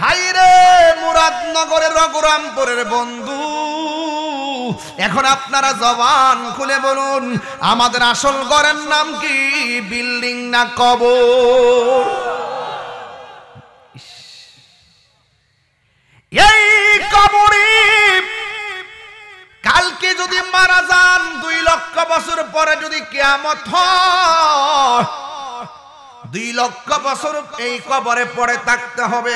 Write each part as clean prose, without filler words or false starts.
হাইরে মুরাদনগরের রঘুরামপুরের বন্ধু, এখন আপনারা জবান খুলে বলুন, আমাদের আসল ঘরের নাম কি? বিল্ডিং না কবর? এই কবরে কালকে যদি মারা যান, 2 লক্ষ বছর পরে যদি কিয়ামত হয়, 2 লক্ষ বছর এই কবরে পড়ে থাকতে হবে।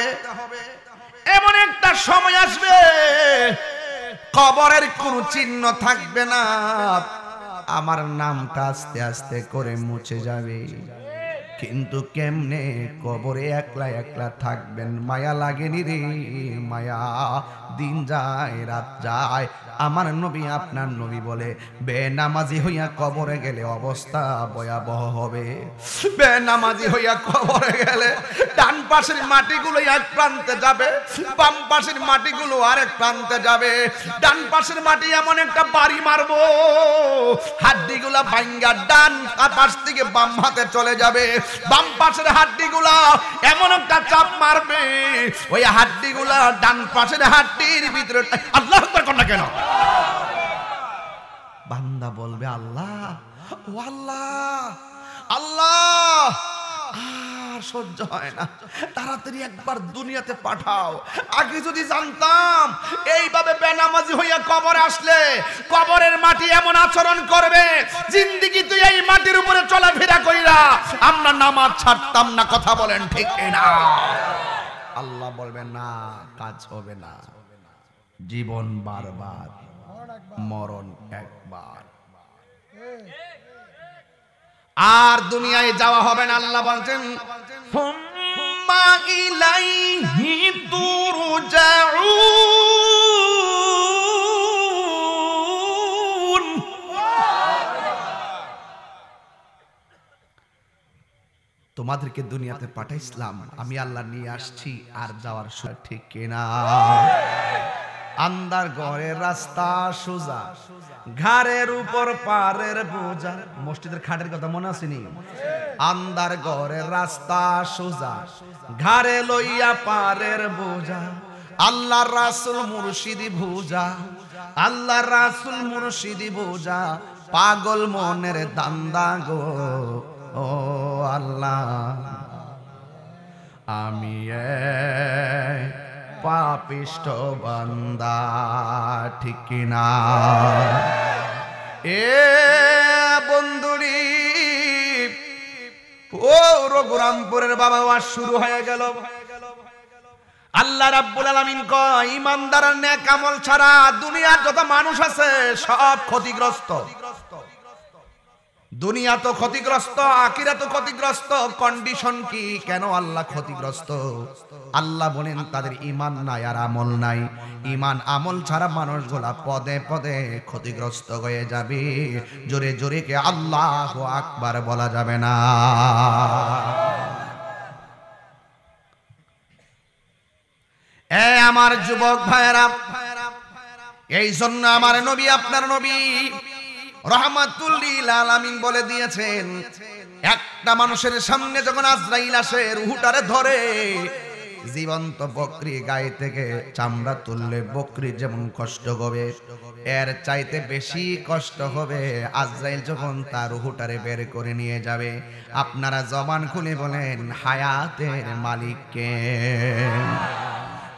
এমন একটা সময় আসবে কবরের কোনো চিহ্ন থাকবে না, আমার নামটা আস্তে আস্তে করে মুছে যাবে। কিন্তু কেমনে? কবরে একলা একলা থাকবেন, মায়া লাগেনি রে মায়া। দিন যায় রাত যায়, আমার নবী আপনার নবী বলে বেনামাজি হইয়া কবরে গেলে অবস্থা ভয়াবহ হবে। বেনামাজি হইয়া কবরে গেলে ডান পাশের মাটিগুলো এক প্রান্তে যাবে, বাম পাশের মাটিগুলো আরেক প্রান্তে যাবে। ডান পাশের মাটি এমন একটা বাড়ি মারবো, হাড্ডিগুলা ভাঙ্গা ডান পাশ থেকে বাম হাতে চলে যাবে। বাম পাশের হাড্ডিগুলা এমন একটা চাপ মারবে, ওই হাড্ডিগুলা ডান পাশের হাড্ডির ভিতরে। আল্লাহ আকবার না কেন? বান্দা বলবে আল্লাহ, ও আল্লাহ, আল্লাহ আর সহ্য হয় না, তাড়াতাড়ি একবার দুনিয়াতে পাঠাও। আগে যদি জানতাম এইভাবে বেনামাজি হইয়া কবরে আসলে কবরের মাটি এমন আচরণ করবে, জিন্দেগি তুই এই মাটির উপরে চলাফেরা কইরা আমরা নামাজ ছাড়তাম না। কথা বলেন ঠিক না? আল্লাহ বলবে না, কাজ হবে না। জীবন বারবার, মরণ একবার, আর দুনিয়ায় যাওয়া হবে না। আল্লাহ বলছেন হুম্মা ইলাইহি তুরজাউন। তোমাদেরকে দুনিয়াতে পাঠাইছিলাম, আমি আল্লাহ নিয়ে আসছি, আর যাওয়ার সময় ঠিক কিনা? আন্দার ঘরের রাস্তা সোজা, ঘাড়ের উপর পারের বোঝা। মসজিদের খাটের কথা মনে আসেনি? আন্দার ঘরের রাস্তা সোজা, ঘাড়ে লইয়া পারের বোঝা। আল্লাহ রাসূল মুর্শিদি ভুজা, আল্লাহ রাসূল মুর্শিদি ভুজা। পাগল মনের দান্দা গো ও আল্লাহ, আমি পাপিষ্ঠ বান্দা, ঠিক কিনা? এ বন্ধুরি, ও রঘুরামপুরের বাবা, ওয়াজ শুরু হয়ে গেল। আল্লাহ রাব্বুল আলামিন কয় ঈমানদার নেক আমল ছাড়া দুনিয়ার যত মানুষ আছে সব ক্ষতিগ্রস্ত। দুনিয়া তো ক্ষতিগ্রস্ত, আখিরাত তো ক্ষতিগ্রস্ত। কন্ডিশন কি? কেন আল্লাহ ক্ষতিগ্রস্ত? আল্লাহ বলেন তাদের ঈমান নাই আর আমল নাই। ঈমান আমল ছাড়া মানুষগুলা পদে পদে ক্ষতিগ্রস্ত হয়ে যাবে। জোরে জোরে কে আল্লাহু আকবার বলা যাবে না? এ আমার যুবক ভাইরা, এই জন্য আমার নবী আপনার নবী রাহমাতুল লিল আলামিন বলে দিয়েছেন, একটা মানুষের সামনে যখন আজরাইল আসে, রূহটারে ধরে, জীবন্ত বকরি গায়ে থেকে চামড়া তুললে বকরি যেমন কষ্ট হবে, এর চাইতে বেশি কষ্ট হবে আজরাইল যখন তার রূহটারে বের করে নিয়ে যাবে। আপনারা জবান খুলে বলেন হায়াতের মালিক কে?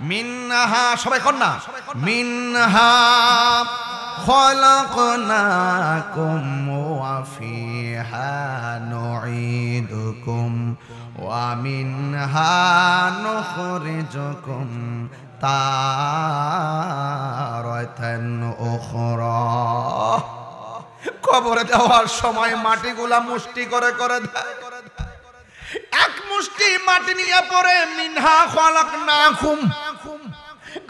মিনহা, সবাই কর না, মিনহা খলাকনাকুম ওয়া ফিহা নুঈদুকুম ওয়া মিনহা নুখরিজুকুম তারাতান উখরা। কবরে যাওয়ার সময় মাটিগুলা মুষ্টি করে করে দেয়। এক মুষ্টি মাটি নিয়ে পড়ে মিনহা খলাকনাকুম,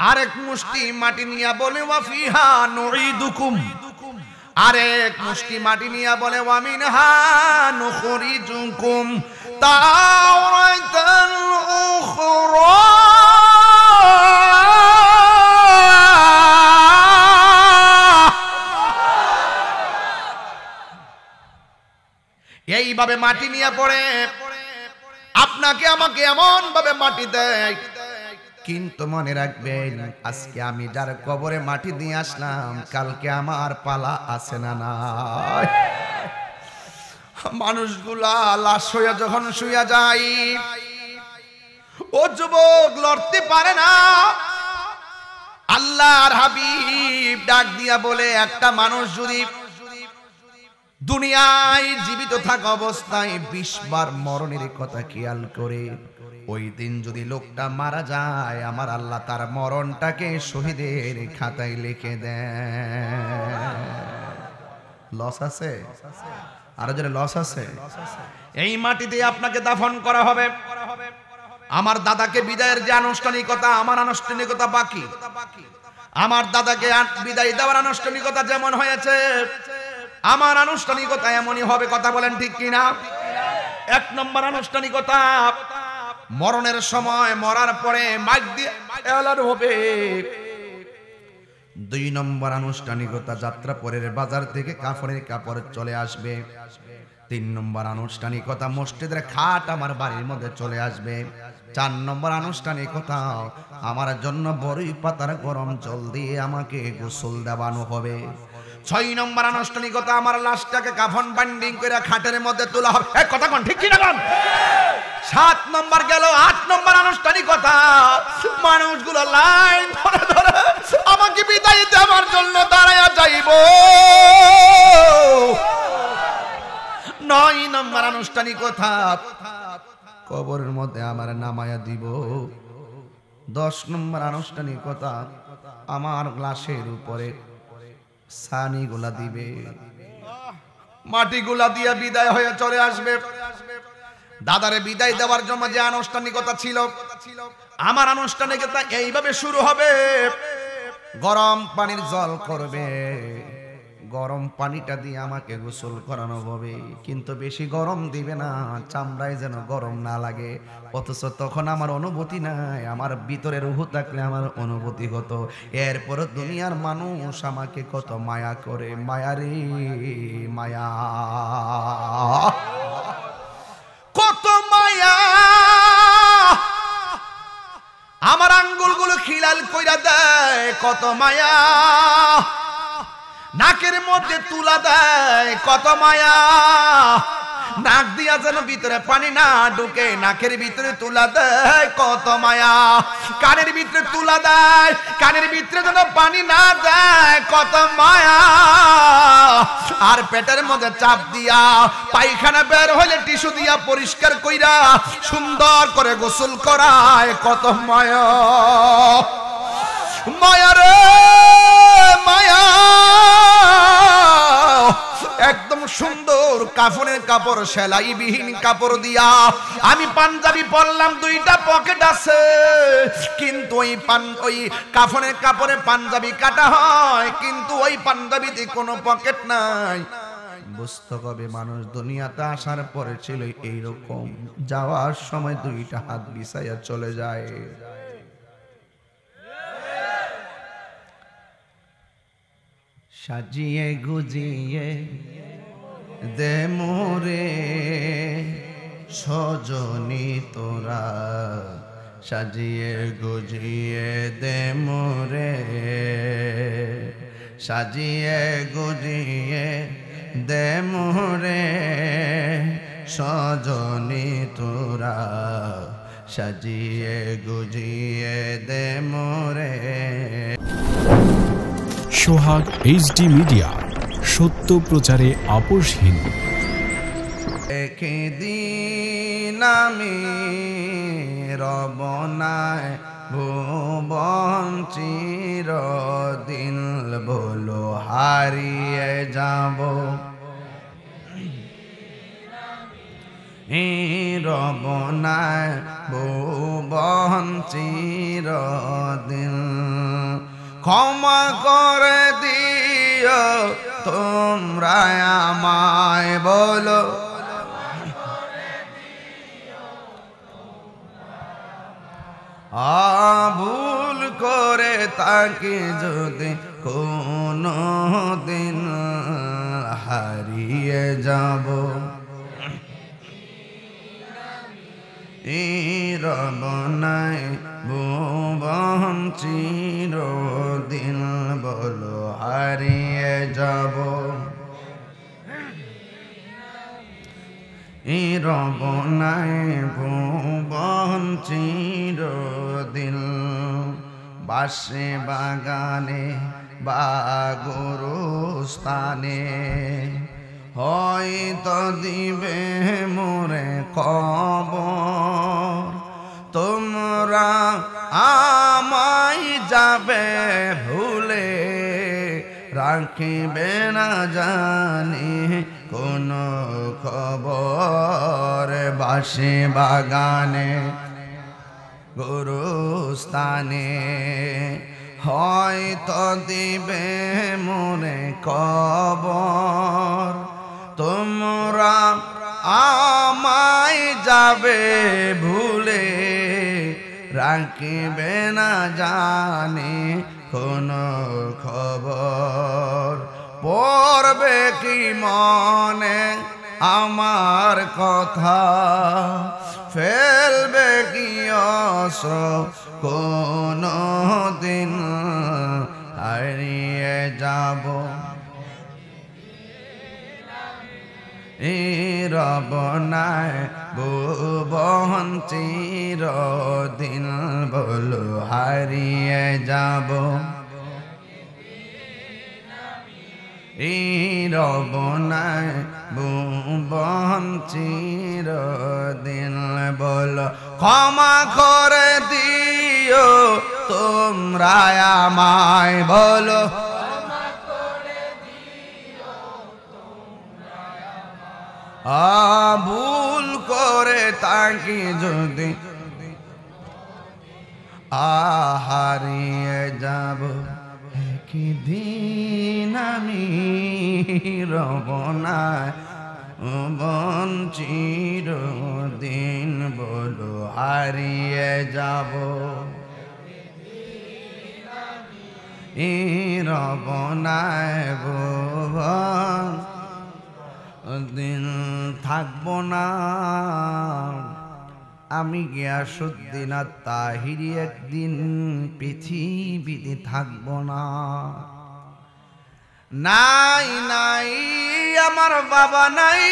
আরেক মুষ্টি মাটি নিয়া বলে ওয়া ফিহা নুঈদুকুম, আরেক মুষ্টি মাটি নিয়া বলে ওয়া মিনহা নুখরিজুকুম তারাতান উখরা। এইভাবে মাটি নিয়ে পড়ে আপনাকে আমাকে এমন ভাবে মাটি দেয়, কিন্তু মনে রাখবেন, আজকে আমি যার কবরে মাটি দিয়ে আসলাম, কালকে আমার পালা আছে না নাই? মানুষগুলা লাশ হইয়া যখন শুইয়া যায়, ও যুবক লড়তে পারে না। আল্লাহর হাবিব ডাক দিয়া বলে, একটা মানুষ যদি দুনিয়ায় জীবিত থাকা অবস্থায় 20 বার মরণের কথা খেয়াল করে, ওই দিন যদি লোকটা মারা যায়, আমার আল্লাহ তার মরণটাকে শহীদের খাতায় লিখে দেন। লস আছে? আরো যারা লস আছে, এই মাটিতে আপনাকে দাফন করা হবে। আমার দাদাকে বিদায়ের যে আনুষ্ঠানিকতা, আমার আনুষ্ঠানিকতা বাকি। আমার দাদাকে বিদায় দেওয়ার আনুষ্ঠানিকতা যেমন হয়েছে, আমার আনুষ্ঠানিকতা এমনই হবে। কথা বলেন ঠিক কিনা? 1 নম্বর আনুষ্ঠানিকতা, মরণের সময় মরার পরে মাইক দিয়ে এলান হবে। 2 নম্বর আনুষ্ঠানিকতা, যাত্রা পরের বাজার থেকে কাফনের কাপড় চলে আসবে। 3 নম্বর আনুষ্ঠানিকতা, মসজিদের খাট আমার বাড়ির মধ্যে চলে আসবে। 4 নম্বর আনুষ্ঠানিকতা, আমার জন্য বড়ই পাতার গরম জল দিয়ে আমাকে গোসল দেওয়ানো হবে। 6 নম্বর আনুষ্ঠানিকতা, আমার লাশটাকে কাফন বাইন্ডিং করে খাটের মধ্যে তোলা হবে। কথা কোন ঠিক কিনা? 7 নম্বর গেল। 8 নম্বর আনুষ্ঠানিকতা, মানুষগুলো লাইন ধরে ধরে আমাকে বিদায় দেওয়ার জন্য দাঁড়ায়া যাইব। 9 নম্বর আনুষ্ঠানিকতা, কবরের মধ্যে আমার নামায়া দিব। 10 নম্বর আনুষ্ঠানিকতা, আমার লাশের উপরে সানি গুলা দিবে, মাটি গুলা দিয়া বিদায় হয়ে চলে আসবে। দাদারে বিদায় দেওয়ার জন্য যে আনুষ্ঠানিকতা ছিল, আমার আনুষ্ঠানিকতা এইভাবে শুরু হবে। গরম পানির জল করবে, গরম পানিটা দিয়ে আমাকে গোসল করানো হবে, কিন্তু বেশি গরম দিবে না, চামড়ায় যেন গরম না লাগে। অথচ তখন আমার অনুভূতি নাই, আমার ভিতরে রুহ থাকলে আমার অনুভূতি হতো। এরপর দুনিয়ার মানুষ আমাকে কত মায়া করে, মায়া রে মায়া, কত মায়া। আমার আঙ্গুলগুলো খিলাল কইরা দেয়, কত মায়া। নাকের মধ্যে তুলা দেয়, কত মায়া। নাক দিয়া যেন ভিতরে পানি না ঢুকে, নাকের ভিতরে তুলা দেয়, কত মায়া। কানের ভিতরে তুলা দেয়, কানের ভিতরে যেন পানি না দেয়, কত মায়া। আর পেটের মধ্যে চাপ দিয়া পায়খানা বের হইলে টিস্যু দিয়া পরিষ্কার কইরা সুন্দর করে গোসল করায়, কত মায়া। মায়া রে মায়া। একদম সুন্দর কাফনের কাপড়, সেলাই বিহীন কাপড় দিয়া আমি পাঞ্জাবি পরলাম, 2টা পকেট আছে, কিন্তু ওই কাফনের কাপড়ে পাঞ্জাবি কাটা হয়, কিন্তু ওই পাঞ্জাবিতে কোনো পকেট নাই। বুঝতে হবে মানুষ দুনিয়াতে আসার পরে ছিল এইরকম, যাওয়ার সময় 2টা হাত বিছাইয়া চলে যায়। সাজিয়ে গুজিয়ে দে মোরে সজনী তোরা, সাজিয়ে গুজিয়ে দে মোরে, সাজিয়ে গুজিয়ে দে মোরে সজনী তোরা, সাজিয়ে গুজিয়ে দে মোরে। সোহাগ HD মিডিয়া, সত্য প্রচারে আপোষহীন। একদিন আমি রবনায় ভুবন চিরদিন বলো হারিয়ে যাব, রবনায় ভুবন চিরদিন। ক্ষমা করে দিও তোমরা আমায়, বলো ভুল করে তাকে যদি কোনো দিন হারিয়ে যাব, রবনায় ভুবন চিরদিন বলো হারিয়ে যাব রব নাই ভুবন চিরদিন বাসে বাগানে বা গুরুস্থানে হয়তো দিবে মোরে কবর তোমরা আমায় যাবে ভুলে রাখিবে না জানি কোন খবর বাসে বাগানে গুরুস্থানে হয়তো দিবে মোরে কবর তোমরা আমায় যাবে ভুলে রাখিবে না জানি কোন খবর পড়বে কি মনে আমার কথা ফেলবে কি অস্ত্র কোন দিন হারিয়ে যাব রব নাই ভুবন চিরদিন বলো হারিয়ে যাব রব নাই ভুবন চিরদিন বলো ক্ষমা করে দিও তোমরা আমায় বলো ভুল করে তাকে যদি হারিয়ে যাব একদিন আমি রব না বঞ্চির দিন বলো হারিয়ে যাব রব নাই ভুবন দিন থাকবো না আমি গিয়াসউদ্দিন তাহিরি একদিন পৃথিবীতে থাকবো না নাই নাই আমার বাবা নাই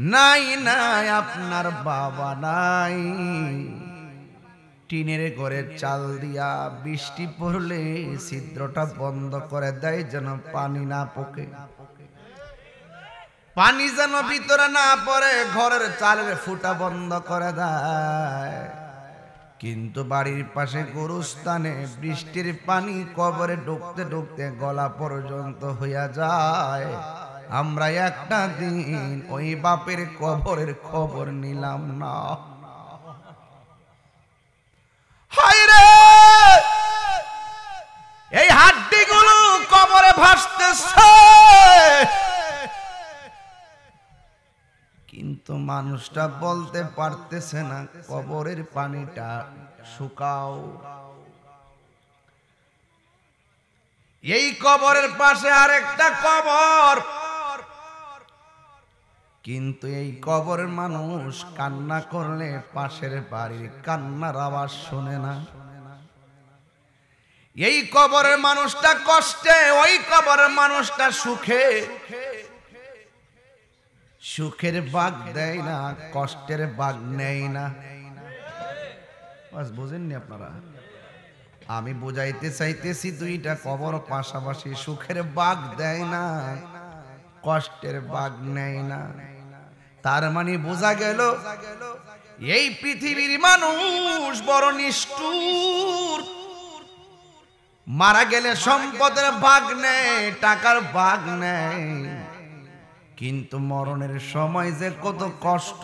নাই নাই আপনার বাবা নাই টিনের ঘরে চাল দিয়া বৃষ্টি পড়লে ছিদ্রটা বন্ধ করে দেয় যেন পানি না পকে পানি যেন ভিতরে না পড়ে ঘরের চালের ফুটা বন্ধ করে দেয় কিন্তু বাড়ির পাশে গোরস্থানে বৃষ্টির পানি কবরে ঢুকতে ঢুকতে গলা পর্যন্ত হইয়া যায় আমরা একটা দিন ওই বাপের কবরের খবর নিলাম না হায়রে এই হাড্ডিগুলো কবরে ভাসতেছে কিন্তু মানুষটা বলতে পারতেছে না কবরের পানিটা শুকাও এই কবরের পাশে আরেকটা কবর কিন্তু এই কবরের মানুষ কান্না করলে পাশের বাড়ির কান্নার আওয়াজ শোনে না এই কবরের মানুষটা কষ্টে ওই কবরের মানুষটা সুখে সুখের ভাগ দেয় না কষ্টের ভাগ নেয় না বুঝেননি আপনারা আমি বুঝাইতে চাইতেছি দুইটা কবর পাশাপাশি সুখের ভাগ দেয় না কষ্টের ভাগ নেয় না তার মানে বোঝা গেল এই পৃথিবীর মানুষ বড় নিষ্ঠুর মারা গেলে সম্পদের ভাগ নেয় টাকার ভাগ নেয় কিন্তু মরণের সময় যে কত কষ্ট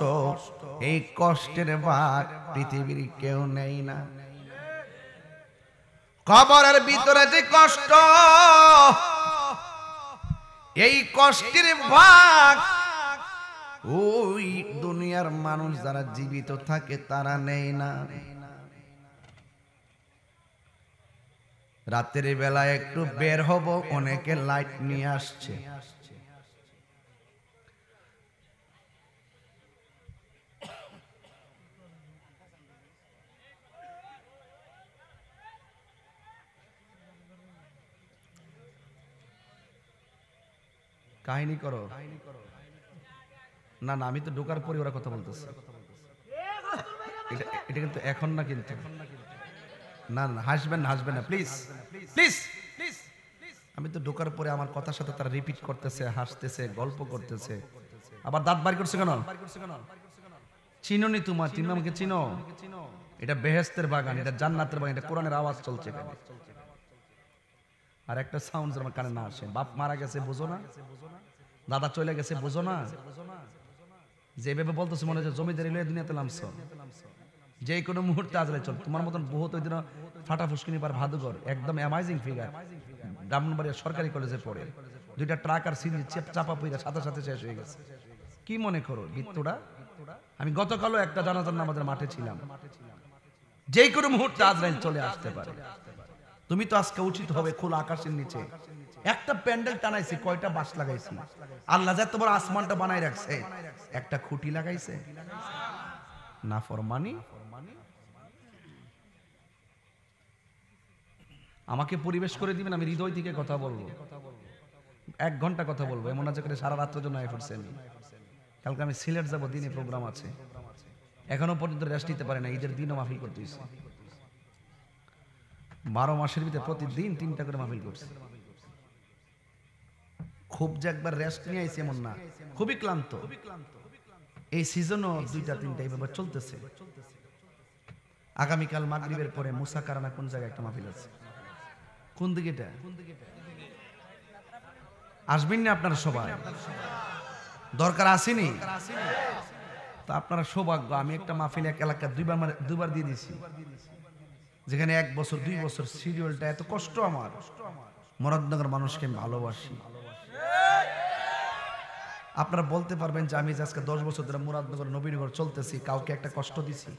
এই কষ্টের ভাগ পৃথিবীর কেউ নেই না কবরের ভিতরে যে কষ্ট এই কষ্টের ভাগ ওই দুনিয়ার মানুষ যারা জীবিত থাকে তারা নেই না রাতের বেলা একটু বের হব অনেকে লাইট নিয়ে আসছে কাহিনী করো না না, আমি তো ঢোকার পরে ওরা কথা বলতেছে। এটা কিন্তু এখন না, কিন্তু না না, হাসবেন না প্লিজ প্লিজ প্লিজ। আমি তো ঢোকার পরে আমার কথার সাথে তারা রিপিট করতেছে, হাসতেছে, গল্প করতেছে। আবার দাঁত বাড়ি করছে কেন? চিনোনি তোমার, তুমি আমাকে চিনো? এটা বেহেশতের বাগান, এটা জান্নাতের বাগান, এটা কোরআনের আওয়াজ চলছে এখানে। আর একটা সাউন্ড আমার কানে না আসে। বাপ মারা গেছে বোঝো না, দাদা চলে গেছে বোঝো না, যেভাবে বলতেছে মনে হচ্ছে জমিদারি লয়ে দুনিয়াতে নামছো। যে কোনো মুহূর্তে আজলে চল। তোমার মতন বহুত ওই দিন ফাটা ফুসকিনি পার ভাদুঘর, একদম অ্যামাইজিং ফিগার, ব্রাহ্মণবাড়িয়া সরকারি কলেজে পড়ে, 2টা ট্রাক আর সিঁড়ি চাপা পইরা সাথে সাথে শেষ হয়ে গেছে। কি মনে করো বিত্তুরা? আমি গতকালও একটা জানাজার নামাজের মাঠে ছিলাম। যে কোনো মুহূর্তে আজরাইল চলে আসতে পারে। তুমি তো আজকে উচিত হবে খোলা আকাশের নিচে একটা প্যান্ডেল টানাইছি, কয়টা বাঁশ লাগাইছি, আল্লাহ যা তোমার আসমানটা বানাই রাখছে, একটা খুঁটি লাগাইছে না? ফরমানি। আমাকে পরিবেশ করে দিবেন, আমি হৃদয় থেকে কথা বলবো, 1 ঘন্টা কথা বলবো, এমন আছে করে সারা রাত্রের জন্য আয় পড়ছে। আমি কালকে আমি সিলেট যাবো, দিনে প্রোগ্রাম আছে, এখনো পর্যন্ত রেস্ট নিতে পারে না। ঈদের দিনও মাহফিল করতে হয়েছে, 12 মাসের ভিতরে প্রতিদিন 3টা করে মাহফিল করছে। খুব যে একবার রেস্ট নিয়ে আইছে এমন না, খুবই ক্লান্ত। এই সিজনও 2টা 3টা এইভাবে চলতেছে। আগামীকাল মাগরিবের পরে মুসা কারানা কোন জায়গায় একটা মাহফিল আছে। কোন দিকে এটা? আসবেন না আপনারা সবাই? দরকার আসেনি তা আপনারা সৌভাগ্য। আমি একটা মাহফিল এক এলাকা দুবার দিয়ে দিছি, যেখানে 1 বছর 2 বছর শিডিউলটা এত কষ্ট। আমার মুরাদনগর মানুষকে আমি ভালোবাসি। আপনারা বলতে পারবেন যে আমি আজকে 10 বছর ধরে মুরাদনগর নবীনগর চলতেছি, কাউকে একটা কষ্ট দিছি?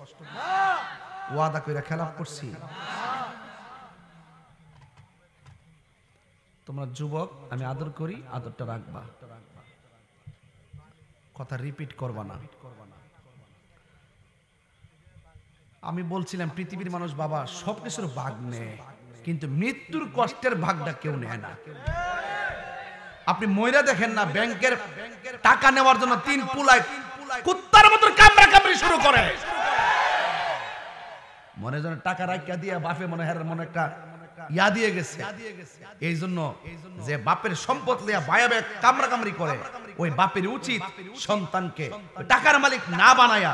ওয়াদা কইরা খেলাফ করছি? তোমরা যুবক, আমি আদর করি, আদরটা রাখবা, কথা রিপিট করবা না। আমি বলছিলাম পৃথিবীর মানুষ বাবা সবকিছুর ভাগ নেয়, কিন্তু মৃত্যুর কষ্টের ভাগটা কেউ নেয় না। আপনি ময়রা দেখেন না, ব্যাংকের টাকা নেওয়ার জন্য 3 পুলায় কুত্তার মতো কামড়া কামড়ি শুরু করে। মনে যেন টাকা রাখিয়া দিয়া বাপে মনে হের মনে একটা ইয়া দিয়ে গেছে। এই জন্য যে বাপের সম্পদ লিয়া বায়াবে কামড়া কামড়ি করে, ওই বাপের উচিত সন্তানকে টাকার মালিক না বানায়া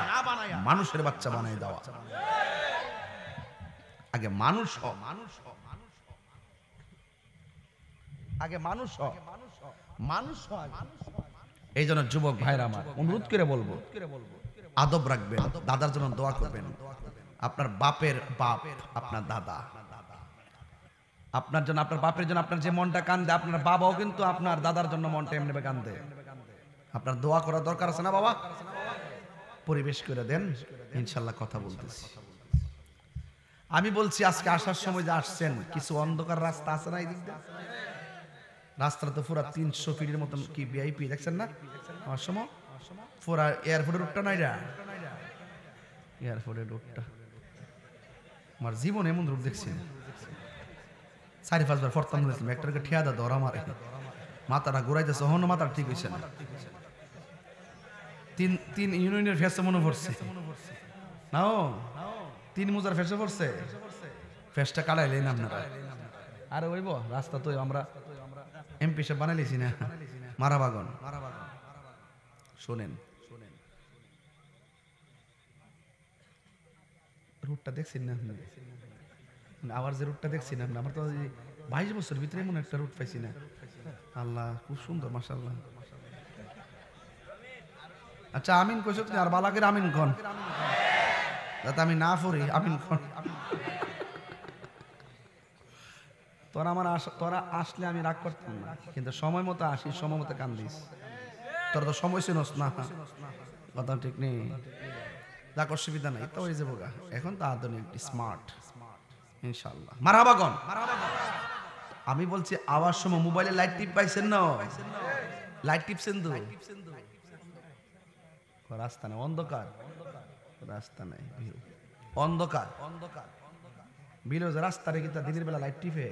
মানুষের বাচ্চা বানায় দেওয়া। আগে মানুষ হ, আগে মানুষ হ, মানুষ হ। এই জন্য যুবক ভাইরা আমার অনুরোধ করে বলবো, আদব রাখবেন, দাদার জন্য দোয়া করবেন। আপনার বাপের বাপ আপনার দাদা, আপনার জন্য, আপনার বাপের জন্য আপনার যে মনটা কান্দে, আপনার বাবাও কিন্তু আপনার দাদার জন্য মনটা এমনি কান্দে। আপনার দোয়া করার দরকার আছে না বাবা? পরিবেশ করে দেন, ইনশাল্লাহ কথা বলতেছি। আমি বলছি আজকে আসার সময় যে আসছেন, কিছু অন্ধকার রাস্তা আছে না এই দিকটা? রাস্তাটা তো পুরা 300 ফিটের মতন কি ভিআইপি দেখছেন না? আমার সময় পুরা এয়ারপোর্টের রুটটা নাই, এয়ারপোর্টের রুটটা আমার জীবন এমন রূপ দেখছি। 4-5 বার ফরতাম হয়েছিলাম, একটাকে ঠিয়া দা ধরা মারে, মাথাটা ঘুরাইতেছে, হন মাথা ঠিক হয়েছে না। 3 ইউনিয়নের ফেসে মনে পড়ছে না, 3 মুজার ফেসে পড়ছে, ফেসটা কাটাইলেন আপনারা। আরে ওইব রাস্তা তো আমরা এমপি সাহেব বানাইলেছি না, মারাবাগন। শোনেন, রুটটা দেখছেন না আপনি? আবার যে রুটটা দেখছেন আপনি, আমার তো 22 বছর ভিতরে এমন একটা রুট পাইছি না। আল্লাহ, খুব সুন্দর, মাশাআল্লাহ। আচ্ছা আমিন কইছো তুমি, আর বালাকের আমিন কোন, যাতে আমি না পড়ি আমিন কোন। তোরা আসলে আমি রাগ করতাম না, কিন্তু সময় মতো আসি, সময় মতো কান্দিস। তোরা তো সময় চিনস না, কথা ঠিক নেই। যাক, অসুবিধা নাই, তো হয়ে যাবো গা। এখন তো আধুনিক স্মার্ট, ইনশাআল্লাহ। মারহাবাগন। আমি বলছি আওয়াজ সময় মোবাইলে লাইট টিপ পাইছেন না? লাইট টিপছেন তো? রাস্তা নাই, অন্ধকার রাস্তা নাই, অন্ধকার বিলো রাস্তারে কিন্তু দিনের বেলা লাইট টিপে,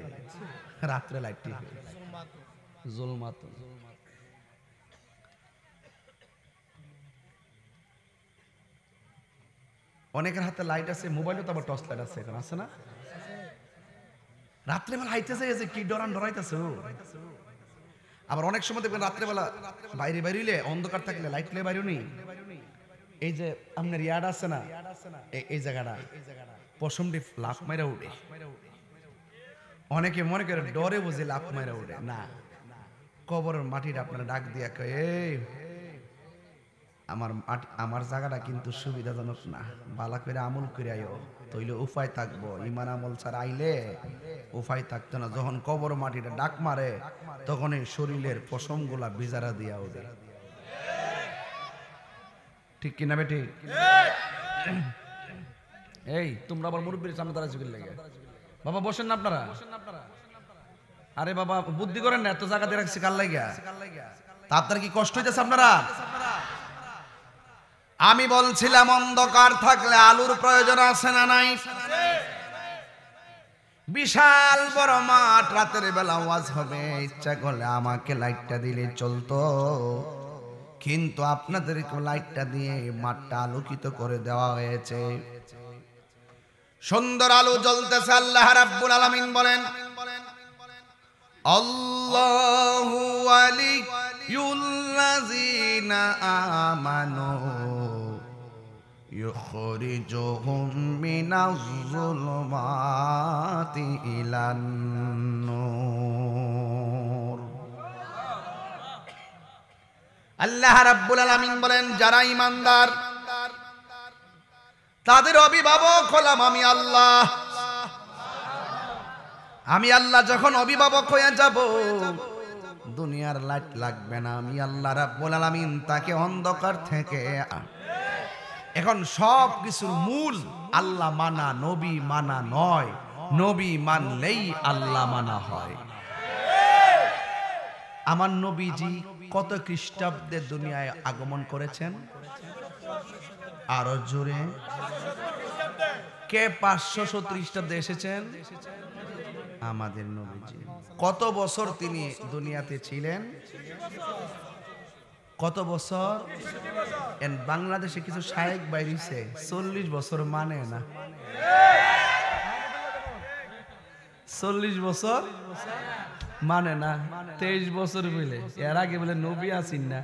রাত্রে লাইট টিপে, জুলমাত। অনেকের হাতে লাইট আছে, মোবাইলে তো আবার টর্চ লাইট আছে, এখন আছে না? রাত্রেবেলা হাইতেছে যে কি ডরাইতেছে। আবার অনেক সময় দেখবেন রাত্রেবেলা বাইরে বাইরে অন্ধকার থাকলে লাইট লে বাইরে নেই, এই যে আপনার ইয়ার্ড আছে না, এই জায়গাটা পশমটি লাফ মাইরা উঠে। অনেকে মনে করে ডরে বুঝে লাফ মাইরা উঠে না, কবরের মাটিটা আপনারা ডাক দিয়া কয়, এই আমার জায়গাটা কিন্তু সুবিধাজনক না, বালা করে আমল করে আইও, তইলে উপায় থাকবো। ইমান আমল ছাড়া আইলে উপায় থাকতো না। যখন কবর মাটিটা ডাক মারে তখন এই শরীরের পশম গুলা বিজারা দিয়া ওঠে। ঠিক কিনা বেটি? এই তোমরা আবার মুরব্বীর সামনে দাঁড়াচ্ছ কি লাগে? বাবা বসেন না আপনারা। আরে বাবা বুদ্ধি করেন না, এত জায়গা দিয়ে রাখছি কার লাগিয়া? তা আপনার কি কষ্ট হইতেছে আপনারা? আমি বলছিলাম অন্ধকার থাকলে আলোর প্রয়োজন আছে না নাই? বিশাল বড় মাঠ, রাতের বেলা ওয়াজ হবে, ইচ্ছা করলে আমাকে লাইটটা দিলে চলতো, কিন্তু আপনাদেরকে লাইটটা দিয়ে মাঠটা আলোকিত করে দেওয়া হয়েছে। সুন্দর আলো জ্বলতেছে। আল্লাহ রাব্বুল আলামিন বলেন, আল্লাহু ওয়ালিয়ুল্লাযিনা আমানু ইউখরিজুহুম মিনাজ-যুলুমাতি ইলান-নূর। আল্লাহ রাব্বুল আলামিন বলেন, যারা ঈমানদার তাদের অভিভাবক হলাম আমি আল্লাহ। আমি আল্লাহ যখন অভিভাবক হয়ে যাব, দুনিয়ার লাইট লাগবে না। আমি আল্লাহ রাব্বুল আলামিন তাকে অন্ধকার থেকে, এখন সব কিছুর মূল আল্লাহ মানা, নবী মানা নয়। নবী মানলেই আল্লাহ মানা হয়। আমার নবীজি কত খ্রিস্টাব্দে দুনিয়ায় আগমন করেছেন? আরো জোরে। কে 570 খ্রিস্টাব্দে এসেছেন? আমাদের নবীজি। কত বছর তিনি দুনিয়াতে ছিলেন? কত বছর? বাংলাদেশে কিছু শায়েক বাইরেছে 40 বছর মানে না। 40 বছর মানে না, 23 বছর বলে। এর আগে বলে নবী আসিন না।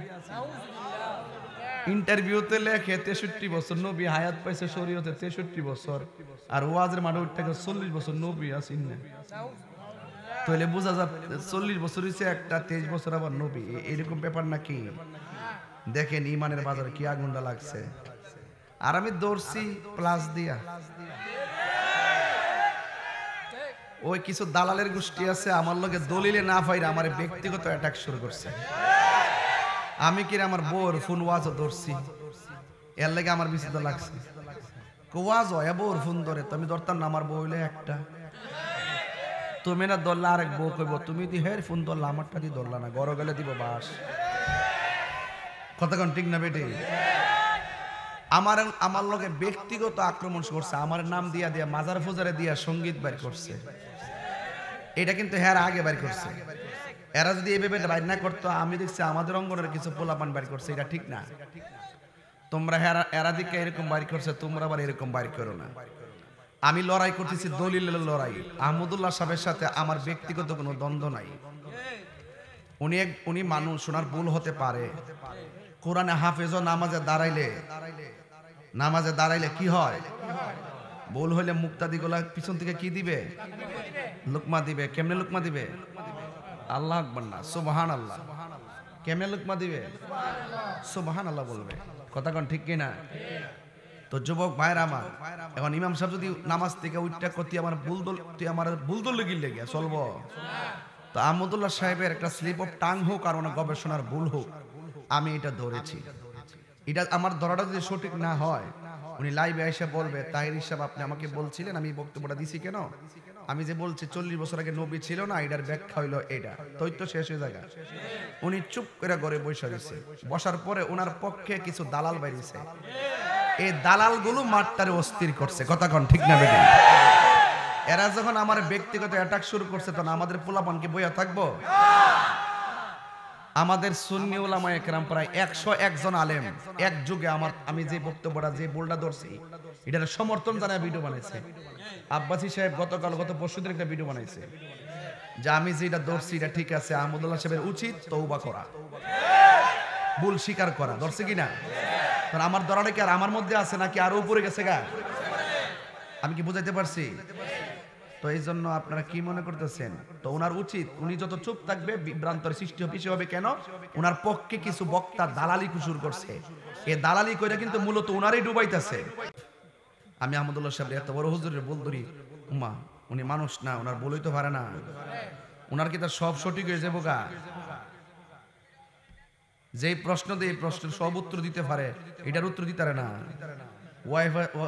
ইন্টারভিউতে লেখে 63 বছর, নবী হায়াত পাইছে শরীয়তে 63 বছর, আর ওয়াজের মাঠে উঠতে 40 বছর নবী আসিন না। তাহলে বোঝা যায় 40 বছর হইছে একটা, 23 বছর আবার নবী। এরকম ব্যাপার নাকি? দেখেন ইমানের বাজারে কি আগুনটা লাগছে। আর আমি দৌড়ছি প্লাস দিয়া। ওই কিছু দালালের গোষ্ঠী আছে, আমার লগে দলিলে না পাইরা আমার ব্যক্তিগত অ্যাটাক শুরু করছে। আমি কি আমার বউর ফোন ওয়াজও ধরছি, এর লাগে আমার বিচিত লাগছে। ওয়াজ হয় বউর ফোন ধরে, তুমি ধরতাম না, আমার বউ হইলে একটা। তুমি না ধরলা, আরেক বউ কইব তুমি দি হের ফোন ধরলা, আমারটা দিয়ে ধরলা না, গড় গেলে দিব বাস। কতক্ষণ ঠিক না বেটি? আমার লগে ব্যক্তিগত আক্রমণ করছে, আমার নাম দিয়া দিয়া মাজার ফুজারে দিয়া সঙ্গীত বাইর করছে। এটা কিন্তু হ্যাঁ আগে বাইর করছে। এরা যদি এই ভেবে বাইর না করতো, আমি দেখছি আমাদের অঙ্গনের কিছু পোলাপান বাইর করছে, এটা ঠিক না। তোমরা এরা দিকে এরকম বাইর করছে, তোমরা আবার এরকম বাইর করো না। আমি লড়াই করতেছি দলিলের লড়াই। আহমদুল্লাহ সাহেবের সাথে আমার ব্যক্তিগত কোনো দ্বন্দ্ব নাই। উনি মানুষ, ওনার ভুল হতে পারে। কোরআনে হাফেজ নামাজে দাঁড়াইলে কি হয়? ভুল হইলে মুক্তাদি গুলা পিছন থেকে কি দিবে? লুকমা দিবে। কেমনে লুকমা দিবে? আল্লাহ আকবার না, সুবহানাল্লাহ। কেমনে লুকমা দিবে? সুবহানাল্লাহ বলবে। কথা কোন ঠিক কিনা? তো যুবক ভাইরা আমার, এখন ইমাম সাহেব যদি নামাজ থেকে উঠটা করতে আমার বুলদল লেগে গিয়া চলবো, তো আহমদুল্লাহ সাহেবের একটা স্লিপ অফ টাং হোক আর ওনার গবেষণার ভুল হোক, আমি এটা ধরেছি। এটা আমার ধরাটা যদি সঠিক না হয়, উনি লাইভে এসে বলবে, তাহির সাহেব আপনি আমাকে বলছিলেন, আমি বক্তব্যটা দিছি কেন? আমি যে বলছি 40 বছর আগে নবী ছিল না, এটার ব্যাখ্যা হইলো এটা। তো শেষ হয়ে যায়। উনি চুপ করে ঘরে বসে রয়েছে। বসার পরে ওনার পক্ষে কিছু দালাল বাইরেছে। এই দালাল গুলো মাঠটারে অস্থির করছে। কথা কন ঠিক না বেটি? এরা যখন আমার ব্যক্তিগত অ্যাটাক শুরু করছে, তখন আমাদের পোলাপানকে বইয়া থাকবো? আমাদের সুন্নি উলামায়ে কেরাম প্রায় 101 জন আলেম এক যুগে আমি যে বক্তব্যটা যে বোল্ডা ধরছি এটার সমর্থন জানায় ভিডিও বানাইছে। আব্বাসী সাহেব গত পরশুদিন একটা ভিডিও বানাইছে যে আমি যেটা ধরছি এটা ঠিক আছে, আহমদুল্লাহ সাহেবের উচিত তওবা করা, ভুল স্বীকার করা। ধরছে কিনা? কারণ আমার ধরাটা কি আর আমার মধ্যে আছে নাকি আরো উপরে গেছে গা? আমি কি বুঝাইতে পারছি? তো এই জন্য আপনারা কি মনে করতেছেন? তো ওনার উচিত, উনি যত চুপ থাকবে বিভ্রান্তর সৃষ্টি হবে কেন? ওনার পক্ষে কিছু বক্তা দালালি কুসুর করছে, এই দালালি কইরা কিন্তু মূলত ওনারই ডুবাইতেছে। আমি আহমদুল্লাহ সাহেব এত বড় হুজুরের বল ধরি, উমা উনি মানুষ না, ওনার বলই তো পারে না, ওনার কি তার সব সঠিক হয়ে যাবো গা? যেই প্রশ্ন দিয়ে প্রশ্নের সব উত্তর দিতে পারে এটার উত্তর দিতে পারে না।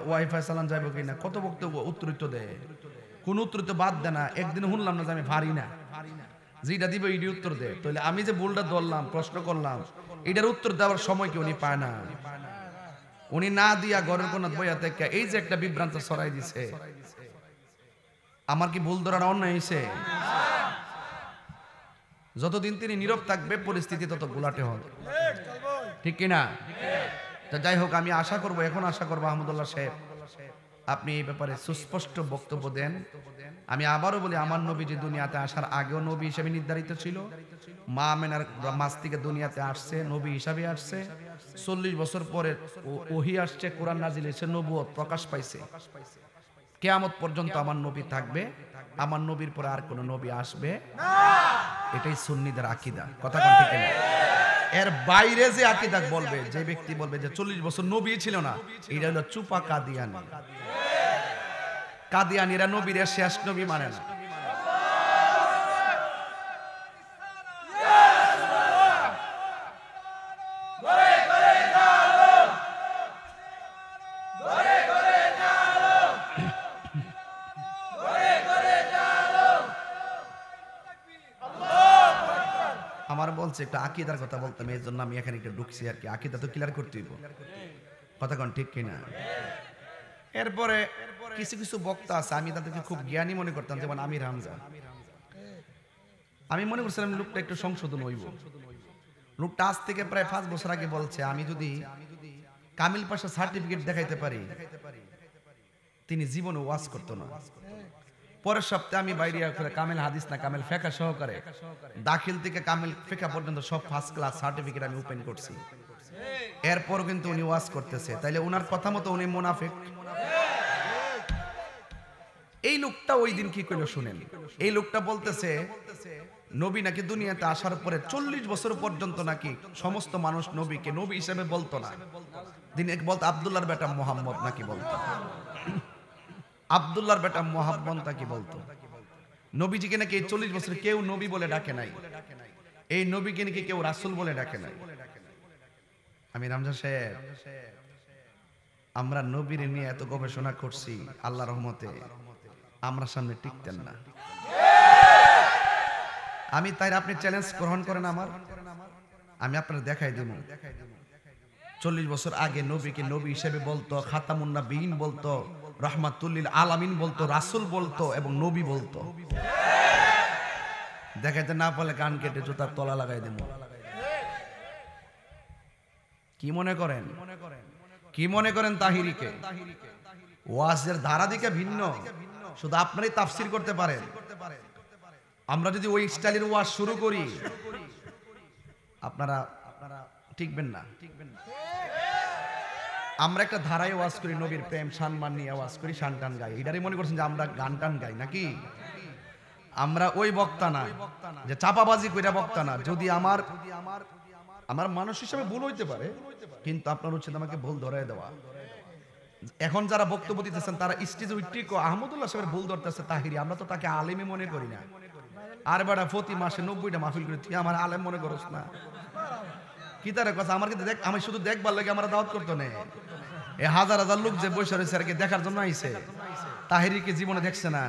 ওয়াইফাই চালান যাইব কিনা, কত বক্তব্য উত্তর দেয়, কোন উত্তর তো বাদ দেয় না। একদিন শুনলাম না যে আমি পারি না, যেটা দিব এটি উত্তর দেয়। তাহলে আমি যে ভুলটা ধরলাম, প্রশ্ন করলাম, এটার উত্তর দেওয়ার সময় কি উনি পায় না? উনি না দিয়া ঘরের কোন বইয়া থেকে এই যে একটা বিভ্রান্ত ছড়াই দিছে, আমার কি ভুল ধরার অন্যায় হয়েছে? যতদিন তিনি নীরব থাকবে পরিস্থিতি তত গোলাটে হবে, ঠিক কিনা? তো যাই হোক, আমি আশা করব, এখন আশা করবো আহমদুল্লাহ সাহেব আপনি এই ব্যাপারে সুস্পষ্ট বক্তব্য দেন। আমি আবারও বলি, আমার নবী যে দুনিয়াতে আসার আগেও নবী হিসেবে নির্ধারিত ছিল, মা আমেনার মাস থেকে দুনিয়াতে আসছে নবী হিসাবে আসছে, 40 বছর পরে ওহী আসছে, কোরআন নাজিল হয়েছে, নবুয়ত প্রকাশ পাইছে, কিয়ামত পর্যন্ত আমার নবী থাকবে, আমার নবীর পরে আর কোন নবী আসবে না। এটাই সুন্নিদের আকীদা, কথা কোন ঠিক না? এর বাইরে যে আকীদা বলবে, যে ব্যক্তি বলবে যে 40 বছর নবী ছিল না, এটা হলো চুপা কাদিয়ানি। কাদিয়ানিরা নবীর শেষ নবী মানে না। আমার বলছে একটা আকীদার কথা বলতাম, এই জন্য আমি এখানে একটু ঢুকছি আর কি। আকীদা তো ক্লিয়ার করতে হইব, কথা কোন ঠিক কিনা? এরপরে কিছু কিছু বক্তা আছে, আমি তাদেরকে খুব জ্ঞানী মনে করতাম, যেমন আমির হামজা। আমি মনে করছিলাম লোকটা একটু সংশোধন হইব। লোকটা আজ থেকে প্রায় 5 বছর আগে বলছে, আমি যদি কামিল পাশা সার্টিফিকেট দেখাইতে পারি, তিনি জীবনে ওয়াজ করতো না। পরের সপ্তাহে আমি বাইরে কামিল হাদিস না কামিল ফিকহ সহকারে দাখিল থেকে কামিল ফিকহ পর্যন্ত সব ফার্স্ট ক্লাস সার্টিফিকেট আমি ওপেন করছি। এরপর কিন্তু উনি ওয়াজ করতেছে, তাইলে ওনার কথা মতো উনি মুনাফিক। এই লোকটা ওই দিন কি কইলো শুনেন। এই লোকটা বলতেছে নবী নাকি দুনিয়াতে আসার পরে 40 বছর পর্যন্ত নাকি সমস্ত মানুষ নবীকে নবী হিসেবে বলতো না। দিন এক বলতো আব্দুল্লাহর বেটা মোহাম্মদ নাকি বলতো, আব্দুল্লাহর বেটা মোহাম্মদ নাকি বলতো। নবীজিকে নাকি 40 বছর কেউ নবী বলে ডাকে নাই, এই নবীকে নাকি কেউ রাসূল বলে ডাকে নাই। আমি রামজা সাহেব, আমরা নবীর নিয়ে এত গবেষণা করছি, আল্লাহর রহমতে আমরা সামনে টিকতেন না। আমি তাই আপনি চ্যালেঞ্জ গ্রহণ করেন আমার, আমি আপনার দেখাই দেব। 40 বছর আগে নবীকে নবী হিসেবে বলতো, খাতামুন নবিয়্যিন বলতো, রাহমাতুল লিল আলামিন বলতো, রাসূল বলতো এবং নবী বলতো। দেখাইতে না পারলে কান কেটে জুতার তলা লাগাই দেব। কি মনে করেন, কি মনে করেন তাহিরিকে? ওয়াজের ধারা দিকে ভিন্ন, শুধু আপনারই তাফসীর করতে পারেন। আমরা যদি ওই স্টাইলের ওয়াজ শুরু করি, আপনারা টিকবেন না। আমরা একটা ধারায় ওয়াজ করি, নবীর প্রেম সম্মান নিয়ে ওয়াজ করি, শান টান গাই। এটারই মনে করছেন যে আমরা গান টান গাই নাকি? আমরা ওই বক্তা না যে চাপাবাজি কইরা বক্তা না। যদি আমার মানুষ হিসেবে ভুল হইতে পারে, কিন্তু আপনার উচিত আমাকে ভুল ধরায় দেওয়া। এখন যারা বক্তব্য দিতেছেন তারা স্টেজে উঠে আহমদুল্লাহ সাহেবের ভুল ধরতেছে তাহিরি, আমরা তো তাকে আলেমই মনে করি না। আর বেটা প্রতি মাসে 90টা মাহফিল করে, তুই আমার আলেম মনে করস না? কি তার কথা? আমার কিন্তু দেখ, আমি শুধু দেখবার লাগে আমার দাওয়াত করতো না। এই হাজার হাজার লোক যে বসে রয়েছে আর কি দেখার জন্য আইছে, তাহিরিকে জীবনে দেখছে না।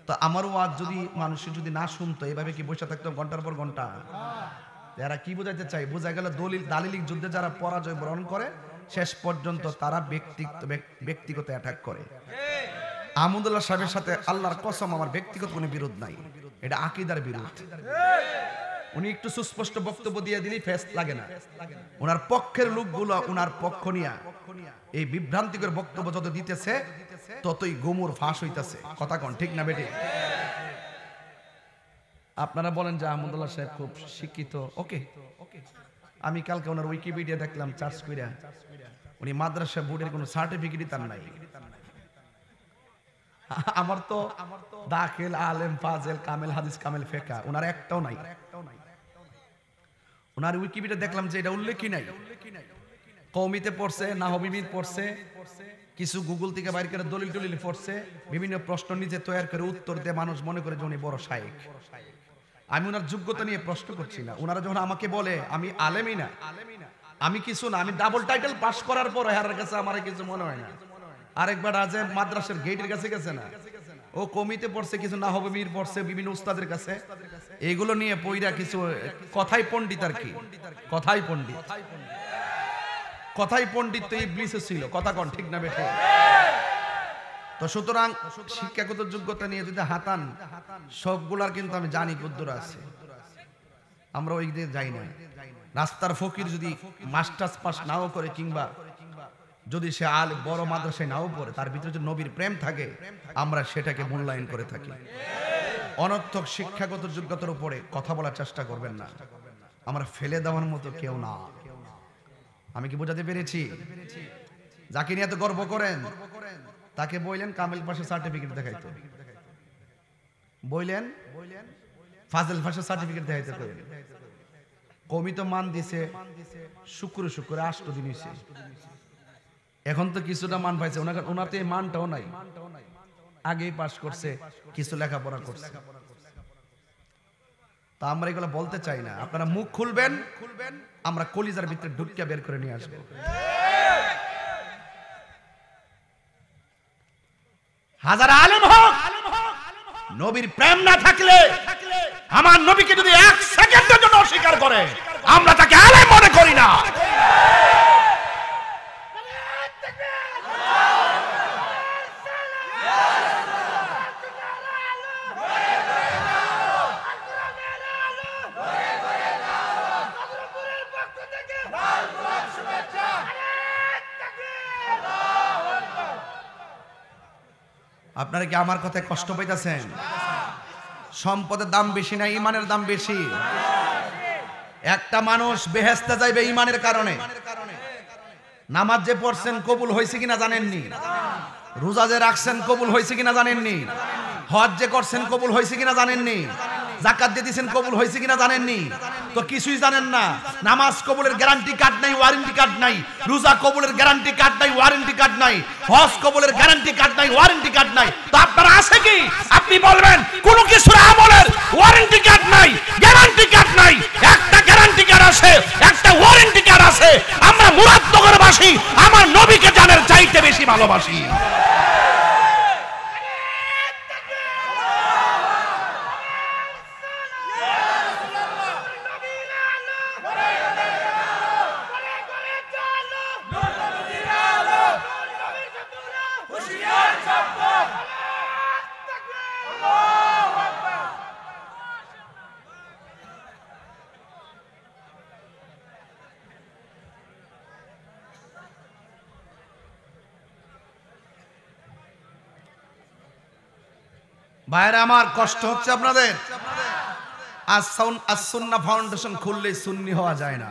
তো আমার ওয়াজ যদি মানুষের যদি না শুনতো, এভাবে কি বসে থাকতো ঘন্টার পর ঘন্টা? যারা কি বোঝাইতে চাই, বোঝা গেল দালিলিক যুদ্ধে যারা পরাজয় বরণ করে শেষ পর্যন্ত তারা ব্যক্তিগত অ্যাটাক করে। আহমদুল্লাহ সাহেবের সাথে আল্লাহর কসম আমার ব্যক্তিগত কোনো বিরোধ নাই, এটা আকীদার বিরোধ। উনি একটু সুস্পষ্ট বক্তব্য দিয়ে দিলেই ফেস লাগে না। ওনার পক্ষের লোকগুলো ওনার পক্ষ নিয়া এই বিভ্রান্তিকর বক্তব্য যত দিতেছে ততই গোমর ফাঁস হইতেছে। কথা কোন ঠিক না বেটি? আপনারা বলেন যে আহমদুল্লাহ সাহেব খুব শিক্ষিত, ওকে, আমি কালকে ওনার উইকিপিডিয়া দেখলাম সার্চ কইরা, উনি মাদ্রাসা বোর্ডের কোনো সার্টিফিকেটই তার নাই। আমার তো দাখিল, আলেম, ফাজেল, কামেল, হাদিস, কামেল, ফিকহ ওনার একটাও নাই। ওনার উইকিপিডিয়া দেখলাম যে এটা উল্লেখই নাই। কওমিতে পড়ছে, নাহবিবিদ পড়ছে, কিছু গুগল থেকে বাইর করে দলিল টলিল পড়ছে, বিভিন্ন প্রশ্ন নিজে তৈরি করে উত্তর দিয়ে মানুষ মনে করে যে উনি বড় শায়েখ। আমি ওনার যোগ্যতা নিয়ে প্রশ্ন করছি না। ওনারা যখন আমাকে বলে আমি আলেমই না, আমি কিছু না, আমি ডাবল টাইটেল পাস করার পর হেরার কাছে আমার কিছু মনে হয় না। আরেকবার আজ মাদ্রাসার গেটের কাছে গেছে না, ও কমিতে পড়ছে, কিছু নাহবিবির পড়ছে, বিভিন্ন উস্তাদের কাছে, এগুলো নিয়ে পইরা কিছু কথাই পণ্ডিত আর কি, কথাই পণ্ডিত, কথাই পণ্ডিত তো ইবলিস ছিল। কথা কোন ঠিক না বেঠে? তো সুতরাং শিক্ষাগত যোগ্যতা নিয়ে যদি হাতান, সবগুলার কিন্তু আমি জানি কদ্দুর আছে, আমরা ওই দিকে যাই না। রাস্তার ফকির যদি মাস্টার্স পাস নাও করে, কিংবা যদি সে বড় মাদ্রাসায় নাও পড়ে, তার ভিতরে যদি নবীর প্রেম থাকে, আমরা সেটাকে মূল্যায়ন করে থাকি। অনর্থক শিক্ষাগত যোগ্যতার উপরে কথা বলার চেষ্টা করবেন না, আমরা ফেলে দেওয়ার মতো কেউ না। আমি কি বোঝাতে পেরেছি? যাকে নিয়ে এত গর্ব করেন তাকে বললেন কামেল পাশে সার্টিফিকেট দেখাইতো, বললেন ফাজেল পাশে সার্টিফিকেট দেখাইতে কইলেন। কমি তো মান দিছে শুক্র 8 দিন হইছে, এখন তো কিছুটা মান পাইছে। ওনার তো এই মানটাও নাই, আগেই পাস করছে, কিছু লেখাপড়া করছে। তা আমরা এগুলো বলতে চাই না। আপনারা মুখ খুলবেন, আমরা কলিজার ভিতরে ঢুকিয়ে বের করে নিয়ে আসবো। হাজার আলেম হোক, নবীর প্রেম না থাকলে, আমার নবীকে যদি 1 সেকেন্ডের জন্য অস্বীকার করে, আমরা তাকে আলেম মনে করি না। আপনারা কি আমার কথায় কষ্ট পাইতেছেন? সম্পদের দাম বেশি না ইমানের দাম বেশি? একটা মানুষ বেহেশতে যাইবে ইমানের কারণে। নামাজ যে পড়ছেন কবুল হয়েছে কিনা জানেননি, রোজা যে রাখছেন কবুল হয়েছে কিনা জানেননি, হজ যে করছেন কবুল হয়েছে কিনা জানেননি, যাকাত দিয়ে দিয়েছেন কবুল হয়েছে কিনা জানেননি, তো কিছুই জানেন না। নামাজ কবুলের গ্যারান্টি কার্ড নাই, ওয়ারেন্টি কার্ড নাই। রোজা কবুলের গ্যারান্টি কার্ড নাই, ওয়ারেন্টি কার্ড নাই। হজ কবুলের গ্যারান্টি কার্ড নাই, ওয়ারেন্টি কার্ড নাই। তো আপনারা আছে কি? আপনি বলবেন কোন কিছুর আমলের ওয়ারেন্টি কার্ড নাই, গ্যারান্টি কার্ড নাই। একটা গ্যারান্টি কার্ড আছে, একটা ওয়ারেন্টি কার্ড আছে। আমরা মুরাদনগরবাসী আমার নবীকে জানের চাইতে বেশি ভালোবাসি। ভাইরা আমার, কষ্ট হচ্ছে আপনাদের? as-sunnah ফাউন্ডেশন খুললে সুন্নি হওয়া যায় না।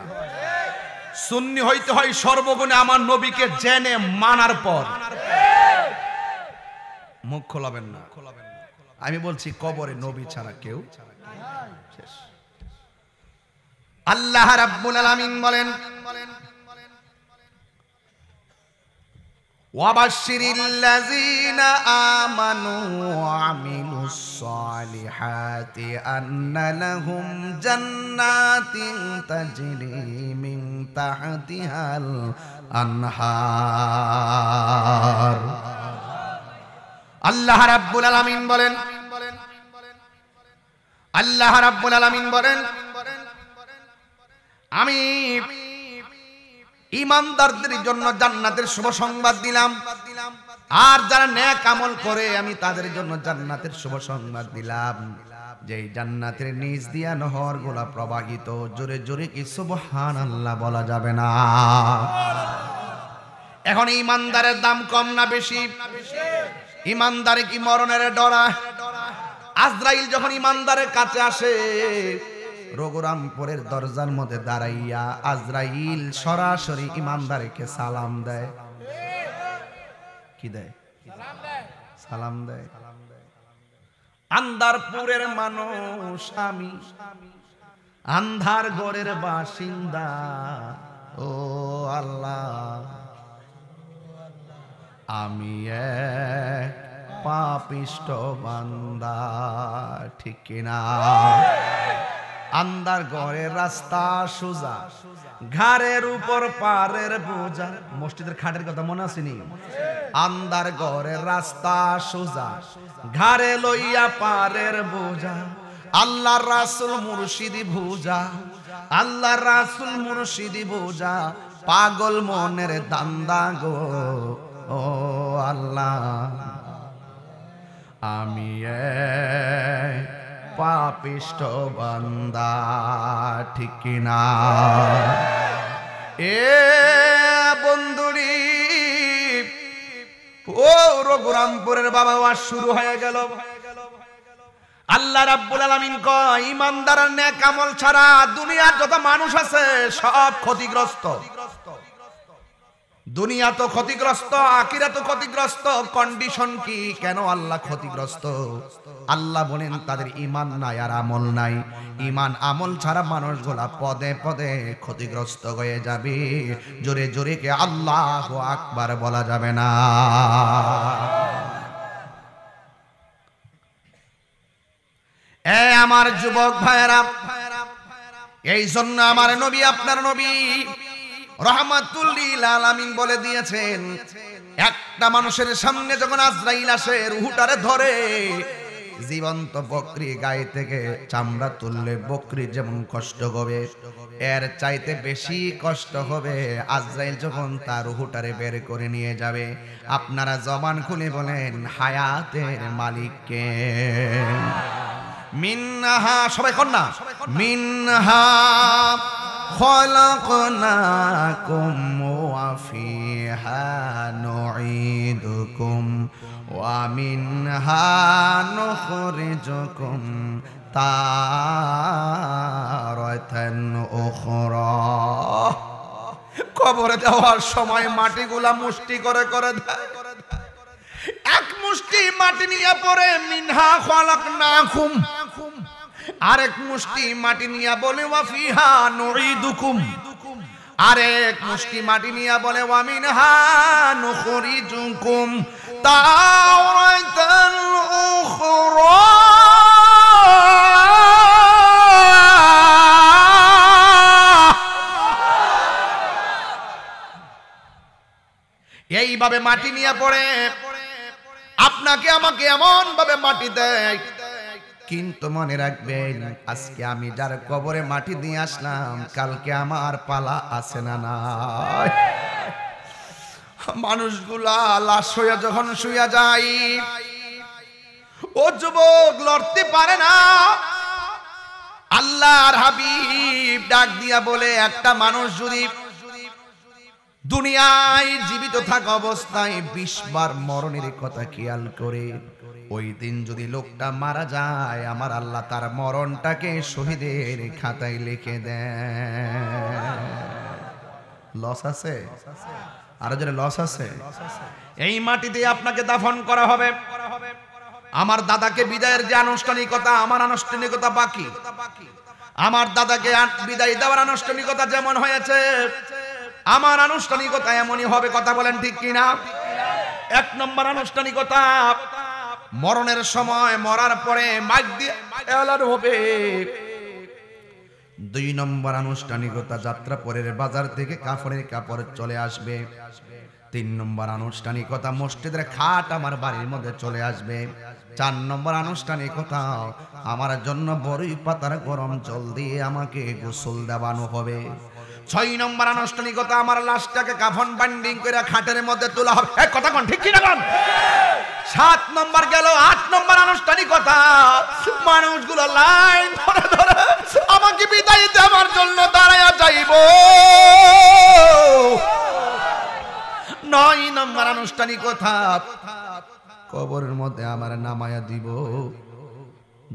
সুন্নি হইতে হয় সর্বগুণে আমার নবীকে জেনে মানার পর। মুখ খোলাবেন না। আমি বলছি কবরে নবী ছাড়া কেউ শেষ। আল্লাহ রাব্বুল আলামিন বলেন, ওয়াবাশশিরিল্লাযীনা আমানু ওয়া আমিলুস সালিহাতি আন্না লাহুম জান্নাতিন তাজরি মিন তাহতিহাল আনহার। আল্লাহ রাব্বুল আলামিন বলেন, আল্লাহ রাব্বুল আলামিন বলেন, আমি ঈমানদারদের জন্য জান্নাতের শুভ সংবাদ দিলাম, আর যারা নেক আমল করে আমি তাদের জন্য জান্নাতের শুভ সংবাদ দিলাম। যেই জান্নাতের নিচ দিয়া নহরগুলা প্রবাহিত। জোরে জোরে কি সুবহানাল্লাহ বলা যাবে না? এখন ইমানদারের দাম কম না বেশি? ইমানদারে কি মরণের ডরা? আজরাইল যখন ইমানদারের কাছে আসে, রঘুরামপুরের দরজার মধ্যে দাঁড়াইয়া আজরাইল সরাসরি ইমানদারকে সালাম দেয়। কি দেয়? সালাম দেয়। আন্দারপুরের মানুষ আমি, আন্ধার ঘরের বাসিন্দা, ও আল্লাহ আমি এক পাপিষ্ঠ বান্দা। ঠিক কিনা? আন্দার ঘরের রাস্তা সোজা, ঘাড়ের উপর পারের বোঝা। মসজিদের খাটের কথা মনে আসেনি? আন্দার ঘরের রাস্তা সোজা, ঘাড়ে লইয়া পারের বোঝা। আল্লাহর রাসূল মুর্শিদি ভুজা, আল্লাহর রাসূল মুর্শিদি ভুজা। পাগল মনের দান্দা গো, ও আল্লাহ আমি এক পাপিষ্ঠ বান্দা। ঠিক কিনা? এ বন্ধুরি, ও রঘুরামপুরের বাবা, ওয়াজ শুরু হয়ে গেল। আল্লাহ রাব্বুল আলামিন কয়, ইমানদার নেক আমল ছাড়া দুনিয়ার যত মানুষ আছে সব ক্ষতিগ্রস্ত। দুনিয়া তো ক্ষতিগ্রস্ত, আখিরাত তো ক্ষতিগ্রস্ত। কন্ডিশন কি? কেন আল্লাহ ক্ষতিগ্রস্ত? আল্লাহ বলেন তাদের ঈমান নাই আর আমল নাই। ঈমান আমল ছাড়া মানুষগুলা পদে পদে ক্ষতিগ্রস্ত হয়ে যাবে। জোরে জোরে কে আল্লাহু আকবার বলা যাবে না? এ আমার যুবক ভাইয়েরা, এই জন্য আমার নবী, আপনার নবী রাহমাতুল লিল আলামিন বলে দিয়েছেন, একটা মানুষের সামনে যখন আজরাইল আসে, রূহটারে ধরে, জীবন্ত বকরি গায়ে থেকে চামড়া তুললে বকরি যেমন কষ্ট হবে, এর চাইতে বেশি কষ্ট হবে আজরাইল যখন তার রূহটারে বের করে নিয়ে যাবে। আপনারা জবান খুলে বলেন, হায়াতের মালিককে। মিনহা, সবাই কর না, মিনহা খলাকনাকুম ওয়া ফিহা নুঈদুকুম ওয়া মিনহা নুখরিজুকুম তারাতান উখরা। কবরে যাওয়ার সময় মাটিগুলা মুষ্টি করে করে দেয়। এক মুষ্টি মাটি নিয়ে পড়ে মিনহা খলাকনাকুম, আরেক মুষ্টি মাটি নিয়ে বলে ওয়া ফিহা নুঈদুকুম, আরেক মুষ্টি মাটি নিয়ে বলে ওয়া মিনহা নুখরিজুকুম তারাতান উখরা। এইভাবে মাটি নিয়ে পড়ে আপনাকে আমাকে এমন ভাবে মাটি দেয়। কিন্তু মনে রাখবেন, আজকে আমি যার কবরে মাটি দিয়ে আসলাম, কালকে আমার পালা আছে না নাই? মানুষগুলা লাশ হইয়া যখন শুইয়া যায়, ও যুবক লড়তে পারে না। আল্লাহর হাবিব ডাক দিয়া বলে, একটা মানুষ যদি দুনিয়ায় জীবিত থাকা অবস্থায় 20 বার মরণের কথা খেয়াল করে, ওই দিন যদি লোকটা মারা যায়, আমার আল্লাহ তার মরণটাকে শহীদের খাতায় লিখে দেয়। লস আছে? আরো যারা লস আছে, এই মাটিতে আপনাকে দাফন করা হবে। আমার দাদাকে বিদায়ের যে আনুষ্ঠানিকতা, আমার আনুষ্ঠানিকতা বাকি। আমার দাদাকে বিদায় দেওয়ার আনুষ্ঠানিকতা যেমন হয়েছে, আমার আনুষ্ঠানিকতা এমনই হবে। কথা বলেন ঠিক কিনা? 1 নম্বর আনুষ্ঠানিকতা, মরণের সময় মরার পরে মাইক দিয়ে এলান হবে। 2 নম্বর আনুষ্ঠানিকতা, যাত্রা পরের বাজার থেকে কাফনের কাপড় চলে আসবে। 3 নম্বর আনুষ্ঠানিকতা, মসজিদের খাট আমার বাড়ির মধ্যে চলে আসবে। 4 নম্বর আনুষ্ঠানিকতা, আমার জন্য বড়ই পাতার গরম জল দিয়ে আমাকে গোসল দেওয়ানো হবে। 6 নম্বর আনুষ্ঠানিকতা, আমার লাশটাকে কাফন বাইন্ডিং করে খাটের মধ্যে তোলা হবে। কথা কোন ঠিক কিনা? 7 নম্বর গেল, 8 নম্বর আনুষ্ঠানিকতা। মানুষগুলো লাইন ধরে ধরে আমাকে বিদায় দেওয়ার জন্য দাঁড়ায়া যাইব। 9 নম্বর আনুষ্ঠানিকতা, কবরের মধ্যে আমার নামায়া দিব।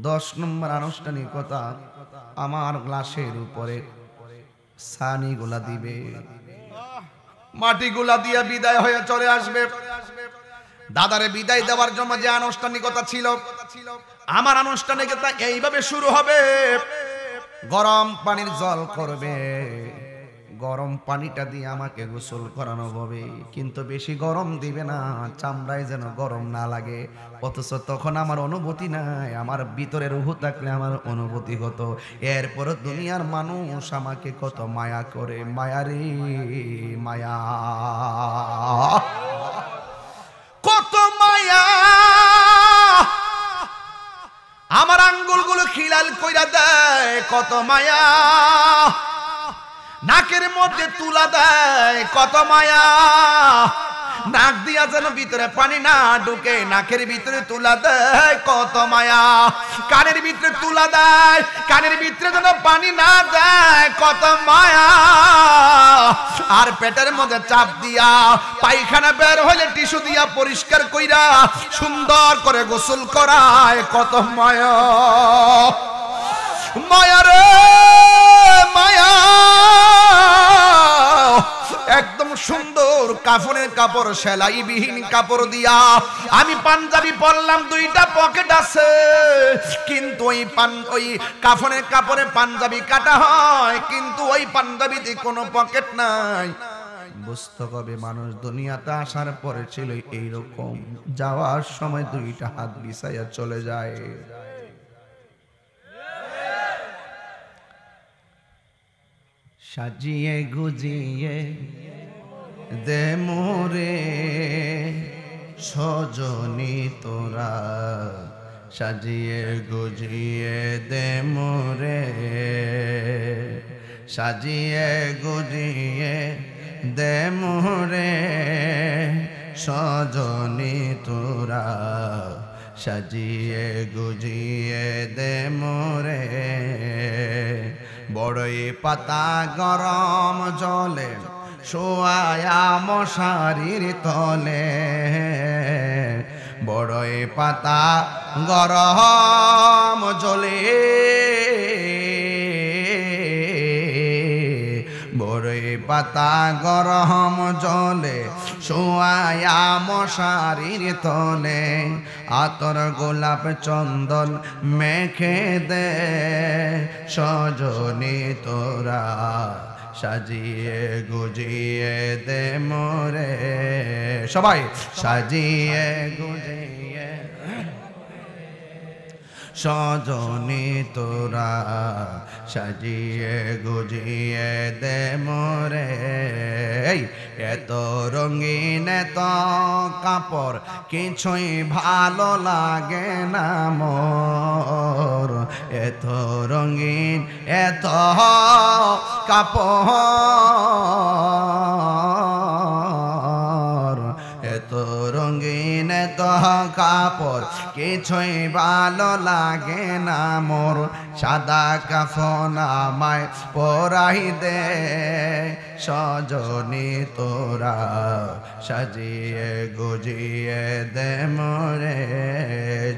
10 নম্বর আনুষ্ঠানিকতা, আমার লাশের উপরে সানি গুলা দিবে, মাটি গুলা দিয়ে বিদায় হয়ে চলে আসবে। দাদারে বিদায় দেওয়ার জন্য যে আনুষ্ঠানিকতা ছিল, আমার আনুষ্ঠানিকতা এইভাবে শুরু হবে। গরম পানির জল করবে, গরম পানিটা দিয়ে আমাকে গোসল করানো হবে, কিন্তু বেশি গরম দিবে না, চামড়ায় যেন গরম না লাগে। অথচ তখন আমার অনুভূতি নাই, আমার ভিতরে রূহ থাকলে আমার অনুভূতি হতো। এরপর দুনিয়ার মানুষ আমাকে কত মায়া করে, মায়া রে মায়া, কত মায়া। আমার আঙ্গুলগুলো খিলাল কইরা দেয়, কত মায়া। নাকের মধ্যে তুলা দেয়, কত মায়া। নাক দিয়া যেন ভিতরে পানি না ঢুকে, নাকের ভিতরে তুলা দেয়, কত মায়া। কানের ভিতরে তুলা দেয়, কানের ভিতরে যেন পানি না দেয়, কত মায়া। আর পেটের মধ্যে চাপ দিয়া পায়খানা বের হইলে টিস্যু দিয়া পরিষ্কার কইরা সুন্দর করে গোসল করায়, কত মায়া। মায়া রে মায়া। একদম সুন্দর কাফনের কাপড়, সেলাই বিহীন কাপড় দিয়া আমি পাঞ্জাবি পরলাম, 2টা পকেট আছে, কিন্তু ওই কাফনের কাপড়ে পাঞ্জাবি কাটা হয়, কিন্তু ওই পাঞ্জাবিতে কোনো পকেট নাই। বুঝতে হবে মানুষ দুনিয়াতে আসার পরে ছিল এইরকম, যাওয়ার সময় 2টা হাত বিছাইয়া চলে যায়। সাজিয়ে গুজিয়ে দে মোরে সজনী তোরা, সাজিয়ে গুজিয়ে দে মোরে, সাজিয়ে গুজিয়ে দে মোরে সজনী তোরা, সাজিয়ে গুজিয়ে দে মোরে। বড়ই পাতা গরম জলে শোয়া মশারির তলে, বড়ই পাতা গরম জলে, বড়ই পাতা গরম জলে শোয়া মশারির তলে, আতর গোলাপ চন্দন মেখে দে সজনী তোরা, সাজিয়ে গুজিয়ে দে মোরে। সবাই সাজিয়ে গুজিয়ে সজনী তোরা, সাজিয়ে গুজিয়ে দে মোরে। এত রঙিন এত কাপড় কিছুই ভালো লাগে না মোর, এত রঙিন এত কাপড়, এত রঙিন এত কাপড় কিছুই ভালো লাগে না মোর। সাদা কাফন আমায় পরাই দে সজনী তোরা, সাজিয়ে গুজিয়ে দে মোরে।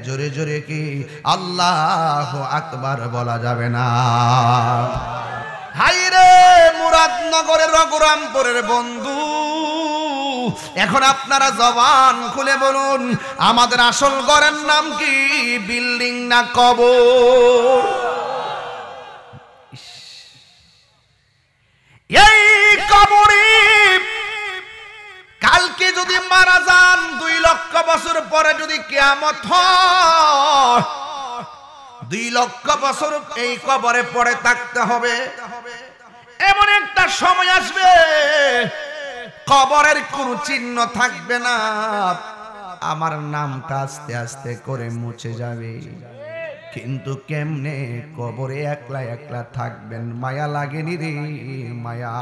জোরে জোরে কি আল্লাহু আকবার বলা যাবে না? হাইরে মুরাদনগরের রঘুরামপুরের বন্ধু, এখন আপনারা জবান খুলে বলুন, আমাদের আসল ঘরের নাম কি? বিল্ডিং না কবর? এই কবরে কালকে যদি মারা যান, 2 লক্ষ বছর পরে যদি কিয়ামত হয়, 2 লক্ষ বছর এই কবরে পড়ে থাকতে হবে। এমন একটা সময় আসবে কবরের কোনো চিহ্ন থাকবে না, আমার নামটা আস্তে আস্তে করে মুছে যাবে। কিন্তু কেমনে কবরে একলা একলা থাকবেন? মায়া লাগেনি রে মায়া?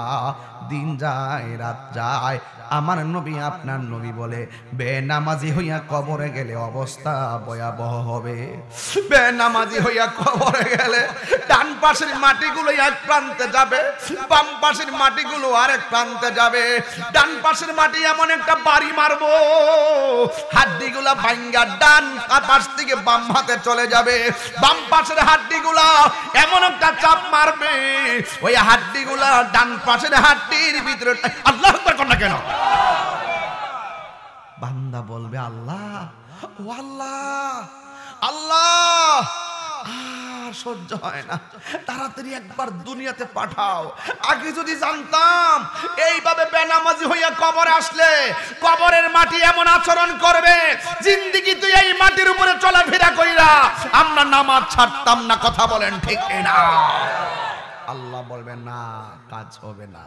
দিন যায় রাত যায়, আমার নবী আপনার নবী বলে বেনামাজি হইয়া কবরে গেলে অবস্থা ভয়াবহ হবে। বেনামাজি হইয়া কবরে গেলে ডান পাশের মাটিগুলো এক প্রান্তে যাবে, বাম পাশের মাটিগুলো আরেক প্রান্তে যাবে। ডান পাশের মাটি এমন একটা বাড়ি মারবো, হাড্ডিগুলা ভাঙ্গা ডান পাশ থেকে বাম হাতে চলে যাবে। বাম পাশের হাড্ডিগুলা এমন একটা চাপ মারবে, ওই হাড্ডিগুলা ডান পাশের হাড্ডির ভিতরে। আল্লাহু আকবার কোন না কেন? বান্দা বলবে আল্লাহ, ও আল্লাহ, আল্লাহ আর সহ্য হয় না, তাড়াতাড়ি একবার দুনিয়াতে পাঠাও। আগে যদি জানতাম এইভাবে বেনামাজি হইয়া কবরে আসলে কবরের মাটি এমন আচরণ করবে, জিন্দেগি তুই এই মাটির উপরে চলাফেরা কইরা আমরা নামাজ ছাড়তাম না। কথা বলেন ঠিক না? আল্লাহ বলবে না, কাজ হবে না।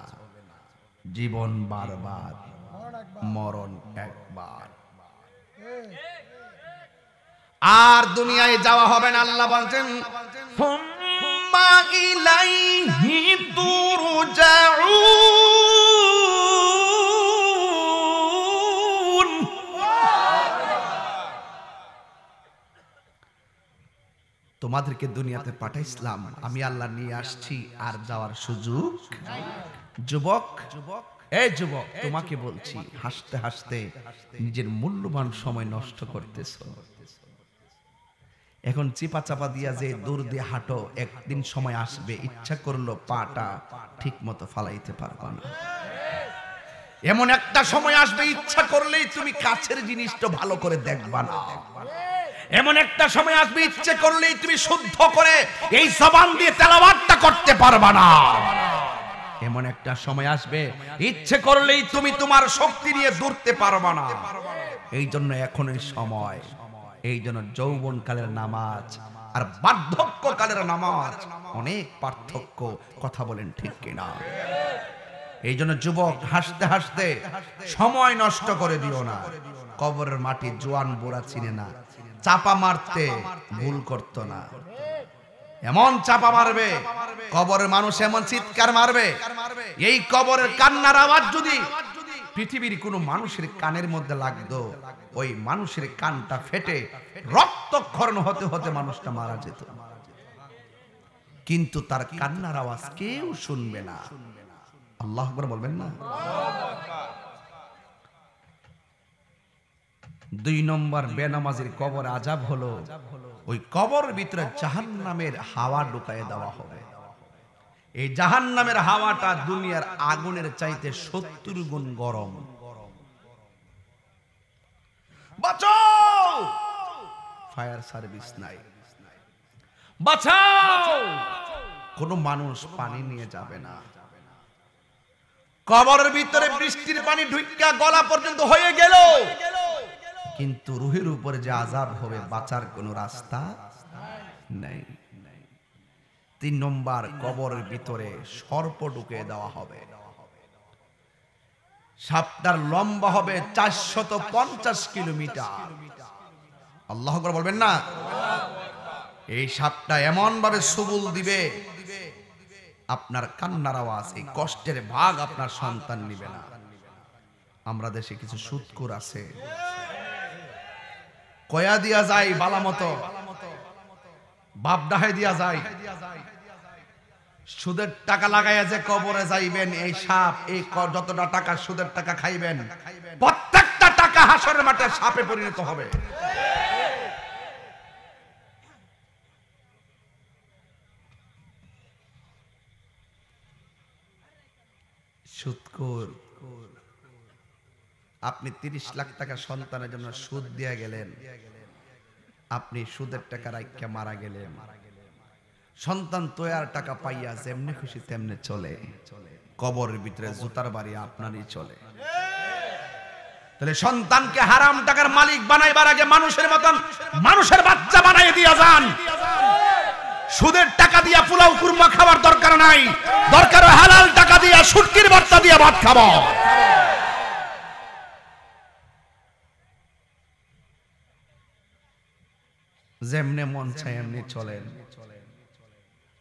জীবন বারবার, মরণ একবার, আর দুনিয়ায় যাওয়া হবে না। আল্লাহ বলছেন হুম্মা ইলাইহি তুরজাউন। তোমাদেরকে দুনিয়াতে পাঠাইছিলাম, আমি আল্লাহ নিয়ে আসছি, আর যাওয়ার সুযোগ। যুবক, এই যুবক, তোমাকে বলছি, হাসতে হাসতে নিজের মূল্যবান সময় নষ্ট করতেছ। এখন চিপা চাপা দিয়া যে দূর দিয়ে হাঁটো, একদিন সময় আসবে ইচ্ছা করলো পাটা ঠিক মতো ফালাইতে পারবা না। এমন একটা সময় আসবে ইচ্ছা করলেই তুমি কাছের জিনিসটা ভালো করে দেখবা না। এমন একটা সময় আসবে ইচ্ছে করলেই তুমি শুদ্ধ করে এই জবান দিয়ে তেলাওয়াতটা করতে পারবা না। এমন একটা সময় আসবে ইচ্ছে করলেই তুমি তোমার শক্তি নিয়ে দৌড়তে পারবা না। এই জন্য এখনই সময়। এই জন্য যৌবন কালের নামাজ আর বার্ধক্য কালের নামাজ অনেক পার্থক্য। কথা বলেন ঠিক কিনা? এই জন্য যুবক, হাসতে হাসতে সময় নষ্ট করে দিও না। কবরের মাটি জোয়ান বুড়া চিনে না, চাপা মারতে ভুল করতো না। এমন চাপা মারবে, কবরের মানুষ এমন চিৎকার মারবে, এই কবরের কান্নার আওয়াজ যদি পৃথিবীর কোনো মানুষের কানের মধ্যে লাগতো, ওই মানুষের কানটা ফেটে রক্তক্ষরণ হতে হতে মানুষটা মারা যেত। কিন্তু তার কান্নার আওয়াজ কেউ শুনবে না। আল্লাহু আকবার বলবেন না? 2 নম্বর বেনামাজির কবর আযাব হলো, ওই কবরের ভিতরে জাহান্নামের হাওয়া ঢুকায় দেওয়া হবে। এই জাহান্নামের হাওয়াটা দুনিয়ার আগুনের চাইতে 70 গুণ গরম। বাঁচাও, ফায়ার সার্ভিস নাই, বাঁচাও, কোনো মানুষ পানি নিয়ে যাবে না। কবরের ভিতরে বৃষ্টির পানি ঢুইকা গলা পর্যন্ত হয়ে গেল, কিন্তু রূহের উপরে যে আযাব হবে, বাঁচার কোনো রাস্তা নেই। 3 নম্বর, কবরের ভিতরে সর্প ঢুকে দেওয়া হবে। সাপটার লম্বা হবে 450 কিলোমিটার। আল্লাহু আকবার বলবেন না? এই সাপটা এমন ভাবে সুবুল দিবে, আপনার কান্নার আওয়াজ, এই কষ্টের ভাগ আপনার সন্তান নিবে না। আমরা দেশে কিছু সুদখোর আছে, কয়া দিয়া যায় বালা মতো, বাপ ডাহাই দিয়া যায়, সুদের টাকা লাগাইয়া যে কবরে যাইবেন, এই সাপ, এই যতটা টাকা সুদের টাকা খাইবেন, প্রত্যেকটা টাকা হাসরের মাঠে সাপে পরিণত হবে। সুদখোর, আপনি 30 লাখ টাকা সন্তানের জন্য সুদ দিয়া গেলেন, আপনি সুদের টাকা রাইখা মারা গেলেন। সন্তান তৈয়ার টাকা পাইয়া যেমনি খুশি তেমনি চলে, কবরের ভিতরে জুতার বাড়ি আপনারই চলে। তাহলে সন্তানকে হারাম টাকার মালিক বানাইবার আগে মানুষের মতন মানুষের বাচ্চা বানাই দিয়া যান। সুদের টাকা দিয়া পোলাও কুরমা খাবার দরকার নাই, দরকার হালাল টাকা দিয়া শুটকির ভর্তা দিয়া ভাত খাবো। যেমনে মন চায় এমনি চলেন।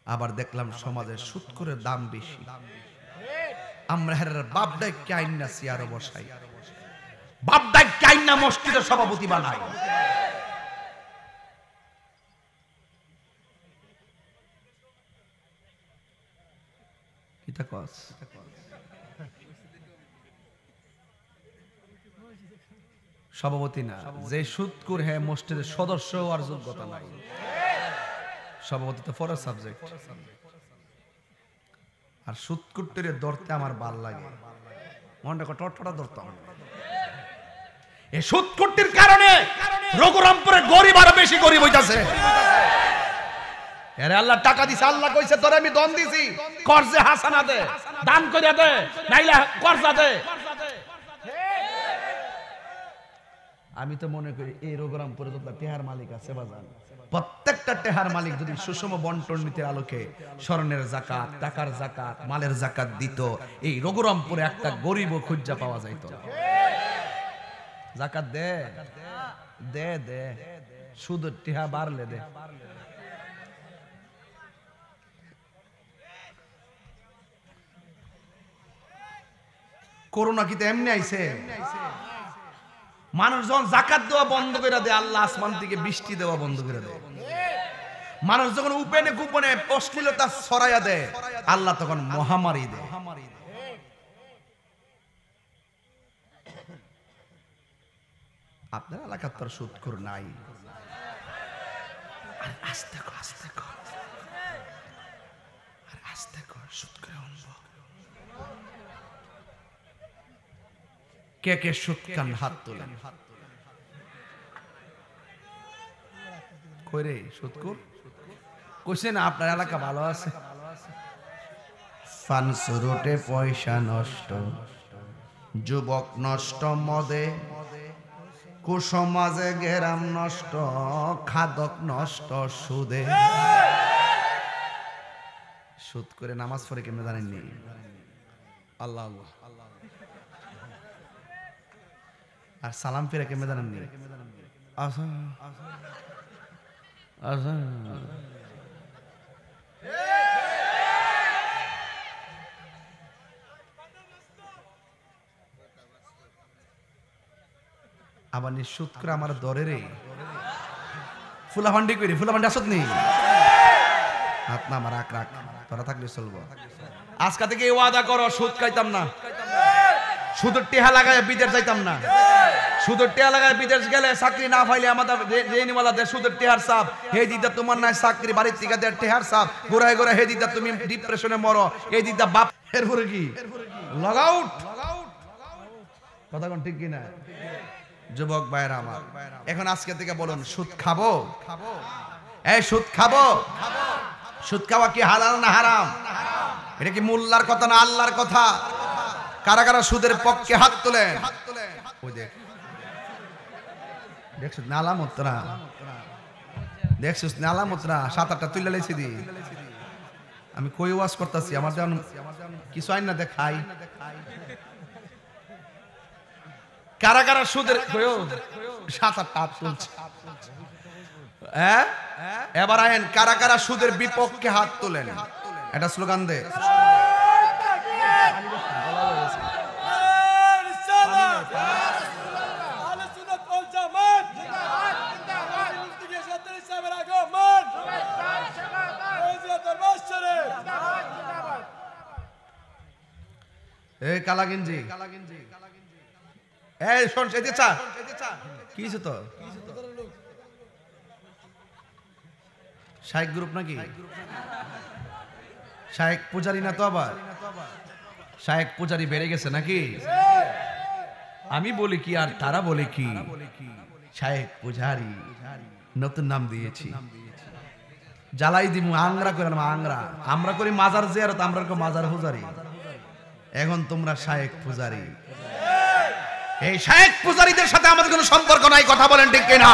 আবার দেখলাম সমাজে সুদখোরের দাম বেশি। আমরা হের বাপ ডাক কাইন্না সিয়ারো বসাই, বাপ ডাক কাইন্না মসজিদের সভাপতি বানাই। কিটা কস সভাপতি না, যে সুদকুর হ্যাঁ মসজিদের সদস্য আর যোগ্যতা নাই। সভাপতি তো ফরজ সাবজেক্ট। আর সুদকুরটির ধরতে আমার ভাল লাগে, মনটা টটটা ধরতাম। এই সুদকুরটির কারণে রঘুরামপুরে গরিব আরো বেশি গরিব হইতাছে। আরে আল্লাহ টাকা দিছে, আল্লাহ কইছে তোরে আমি দন দিছি, কর্জে হাসানা দে, দান কইরা দে, নাইলে কর্জা দে। আমি তো মনে করি এই রঘুরামপুরে যত টেহার মালিক আছে বাজান, প্রত্যেকটা টেহার মালিক যদি সুষম বন্টন নীতির আলোকে স্বর্ণের জাকাত, টাকার জাকাত, মালের জাকাত দিত, এই রঘুরামপুরে একটা গরিবও খুঁজা পাওয়া যাইত। জাকাত দে দে দে, শুধু টেহা বাড়লে দে। করোনা কি তো এমনি আইছে? মানুষ যখন জাকাত দেওয়া বন্ধ করে দেয়, আল্লাহ আসমান থেকে বৃষ্টি দেওয়া বন্ধ করে দেয়। মানুষ যখন উপেনে গোপনে অশ্লীলতা ছড়াইয়া দেয়, আল্লাহ তখন মহামারী দেয়। আপনার এলাকার তোর সুদখোর নাই। আস্তে কর, আস্তে কর, আস্তে কর, সুদ করে আনবো। কে কে সুদ খান হাত তোলেন। কই রে সুদখোর? কইছে না আপনার এলাকা ভালো আছে। ফানসুরুটে পয়সা নষ্ট, যুবক নষ্ট মদে, কুসমাজে গেরাম নষ্ট, খাদক নষ্ট সুদে। সুদ করে নামাজ পড়ে কেমনে জানেননি? আল্লাহ আল্লাহ। আর সালাম ফিরে কেমনে জানেননি? আচ্ছা আচ্ছা। আবার নিঃসুদ করে আমার দরে রে ফুলাভান্ডি করি, ফুলাভান্ডি আসত নেই হাত না আমার রাখ রাখ, তোরা থাকলে চলবো। আজকে থেকে ওয়াদা করো সুদ খাইতাম না, সুদের টেহা লাগায় বিদেশ যাইতাম না। সুদের টেহা লাগায় বিদেশ গেলে চাকরি না পাইলে আমাদের রেনিওয়ালা দে সুদের টেহার সাপ, হে দিদা তোমার নাই চাকরি, বাড়ির থেকে দেয় টেহার সাপ, ঘুরায় ঘুরায় হে দিদা তুমি ডিপ্রেশনে মরো, এই দিদা বাপ। এরপরে কি লগ আউট, কথা কোন ঠিক কিনা? যুবক ভাইরা আমার, এখন আজকে থেকে বলুন সুদ খাবো? এই সুদ খাবো? সুদ খাওয়া কি হালাল না হারাম? এটা কি মোল্লার কথা না আল্লাহর কথা? কারা কারা সুদের পক্ষে হাত তোলেন? ওই দেখ, দেখছিস নালামতরা, দেখছিস নালামতরা, 7-8টা তুইলা লাইছি দি। আমি কই ওয়াজ করতেছি, আমার যেমন কিছু আইন না দেখাই। কারা কারা সুদের 7-8টা হাত তুলছে? এবার আইন কারা কারা সুদের বিপক্ষে হাত তোলেন? এটা স্লোগান দে। এই কালা গেঞ্জি, এই শোন, কি তো শাইখ গ্রুপ নাকি? শাইখ পূজারি না তো? আবার শাইখ পূজারি বেড়ে গেছে নাকি? আমি বলি কি আর তারা বলে কি? শাইখ পূজারি নতুন নাম দিয়েছি, জ্বালাই দিমু আংরা করে। আংরা আমরা করি মাজার জিয়ারত, আমরা করি মাজার পূজারি। এখন তোমরা শাইখ পূজারি। এই শাইখ পূজারীদের সাথে আমাদের কোনো সম্পর্ক নাই, কথা বলেন ঠিক কিনা?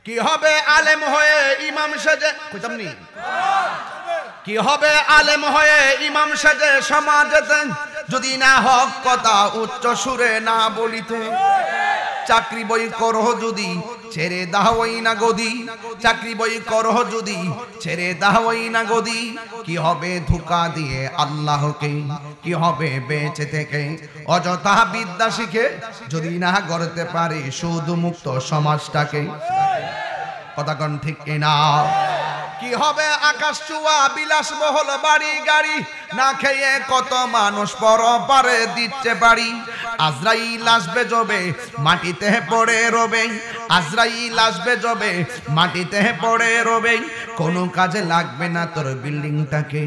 কি হবে আলেম হয়ে ইমাম সেজে, কইতাম নি? কি হবে আলেম হয়ে ইমাম সেজে সমাজেতে, যদি না হক কথা উচ্চ সুরে না বলিতে? চাকরি বই করো যদি ছেড়ে দাওই না গদি, চাকরি বই করো যদি ছেড়ে দাওই না গদি, কি হবে ধোঁকা দিয়ে আল্লাহকে, কি হবে বেঁচে থেকে অযথা বিদ্যা শিখে যদি না গড়তে পারি সুদ মুক্ত সমাজটাকে। কথা কোন ঠিক কিনা? কি হবে আকাশ চুয়া বিলাসবহুল বাড়ি গাড়ি, না খেয়ে কত মানুষ পরপারে দিচ্ছে বাড়ি। আজরাইল আসবে যবে মাটিতে পড়ে রবে, আজরাইল আসবে যবে মাটিতে পড়ে রবে, কোনো কাজে লাগবে না তোর বিল্ডিংটাকে,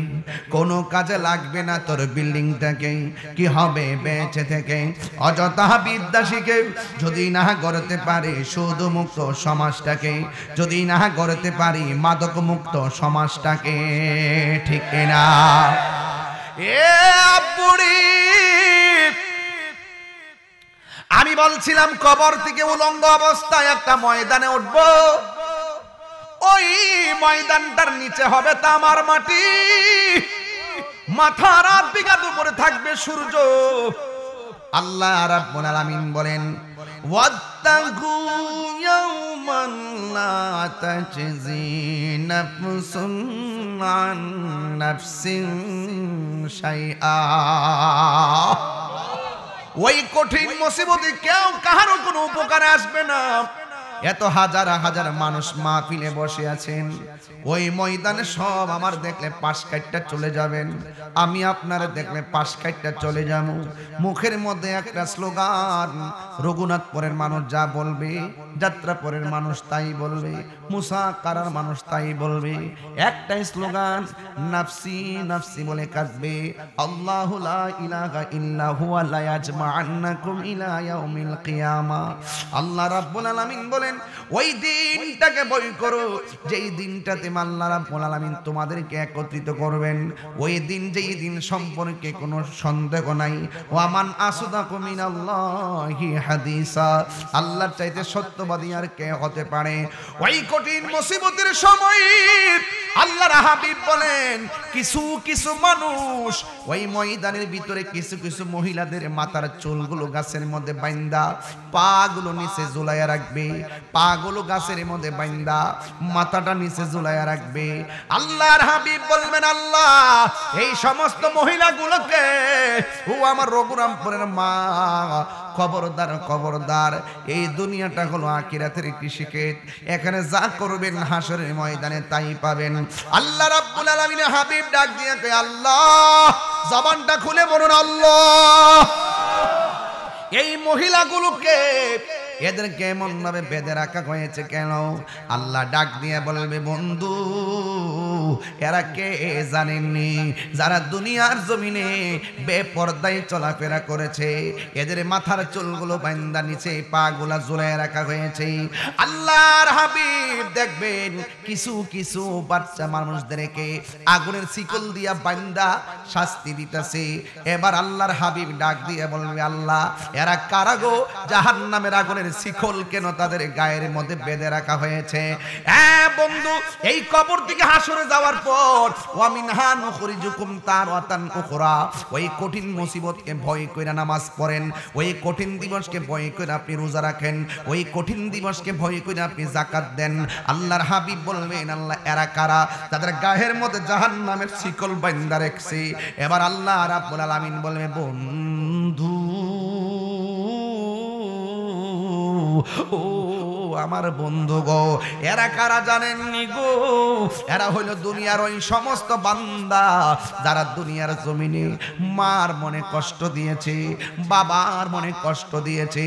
কোনো কাজে লাগবে না তোর বিল্ডিংটাকে, কি হবে বেঁচে থেকে অযথা বিদ্যা শিখে যদি না গড়তে পারি সুদ মুক্ত সমাজটাকে, যদি না গড়তে পারি মাদক মুক্ত সমাজটাকে। ঠিক না? এ বুড়ি, আমি বলছিলাম কবর থেকে উলঙ্গ অবস্থায় একটা ময়দানে উঠব, ওই ময়দানটার নিচে হবে তামার মাটি, মাথার 8 বিঘা উপরে থাকবে সূর্য। আল্লাহ রাব্বুল আলামিন বলেন ওয়াত্তাকু ইয়াওমান লা তাজজি নাফসুন আন নাফসিন শাইআ। ওই কঠিন মুসিবতে কেউ কারো কোনো উপকারে আসবে না। এত হাজার হাজার মানুষ মাহফিলে বসে আছেন, ওই ময়দানে সব আমার দেখলে পাশ কাটটা চলে যাবেন, আমি আপনারা দেখলে পাশ কাটটা চলে যাব। মুখের মধ্যে একটা স্লোগান, রঘুনাথপুরের মানুষ যা বলবে, যাত্রাপুরের মানুষ তাই বলবে, মুসাকারার মানুষ তাই বলবে, একটাই স্লোগান, নাফসি নাফসি বলে কাঁদবে। আল্লাহু লা ইলাহা ইল্লা হুয়া লা ইয়াজমা'আন্নাকুম ইলা ইয়াউমিল কিয়ামা। আল্লাহ রাব্বুল আলামিন বলেন ওই দিনটাকে ভয় করো, যেই দিনটাতে আল্লাহ রাব্বুল আলামিন তোমাদেরকে একত্রিত করবেন। ওই দিন, যেই দিন সম্পর্কে কোনো সন্দেহ নাই। ওয়া মান আসদাকু মিনাল্লাহি হাদিসা, আল্লাহর চাইতে সত্যবাদী আর কে হতে পারে? ওই কঠিন মুসিবতের সময় আল্লাহর হাবিব বলেন কিছু কিছু মানুষ ওই ময়দানের ভিতরে, কিছু কিছু মহিলাদের মাথার চুলগুলো গাছের মধ্যে বাইন্দা পাগুলো নিচে ঝুলাইয়া রাখবে, পাগুলো গাছের মধ্যে বাইন্দা মাথাটা নিচে ঝুলাইয়া রাখবে। আল্লাহর হাবিব বলবেন আল্লাহ এই সমস্ত মহিলাগুলোকে, ও আমার রঘুরামপুরের মা, খবরদার খবরদার, এই দুনিয়াটা হলো আখিরাতের কৃষিক্ষেত, এখানে যা করবেন হাসরের ময়দানে তাই পাবেন। আল্লাহ রাব্বুল আলামিন হাবিব ডাক দিয়ে কয় আল্লাহ, জবানটা খুলে বলুন আল্লাহ, এই মহিলাগুলোকে এদেরকে এমন ভাবে বেঁধে রাখা হয়েছে কেন? আল্লাহ ডাক দিয়ে বলবে বন্ধু, এরা কে জানেননি? যারা দুনিয়ার জমিনে বেপরদায় চলাফেরা করেছে, এদের মাথার চুলগুলো বান্দা নিচে পাগুলা ঝুলায় রাখা হয়েছে। আল্লাহর হাবিব দেখবেন কিছু কিছু বাচ্চা মানুষদেরকে আগুনের শিকল দিয়া বান্দা শাস্তি দিতেছে। এবার আল্লাহর হাবিব ডাক দিয়ে বলবে আল্লাহ, এরা কারা গো? জাহান্নামের আগুনের শিকল কেন তাদের গায়ের মধ্যে বেঁধে রাখা হয়েছে? হ্যাঁ বন্ধু, এই কবর থেকে হাসরে যাওয়ার পর ওয়া মিনহা নুখরিজুকুম তারাতান উখরা, ওই কঠিন মুসিবতকে ভয় কইরা নামাজ পড়েন, ওই কঠিন দিবসকে ভয় কইরা আপনি রোজা রাখেন, ওই কঠিন দিবসকে ভয় কইরা আপনি যাকাত দেন। আল্লাহর হাবিব বলবেন আল্লাহ এরা কারা? তাদের গায়ের মধ্যে জাহান্নামের শিকল বাঁধা রাখছে। এবার আল্লাহ রাব্বুল আলামিন বলবে বন্ধু, ও আমার বন্ধু গো, এরা কারা জানেননি গো? এরা হইল দুনিয়ার ওই সমস্ত বান্দা যারা দুনিয়ার জমিনে মার মনে কষ্ট দিয়েছে, বাবার মনে কষ্ট দিয়েছে,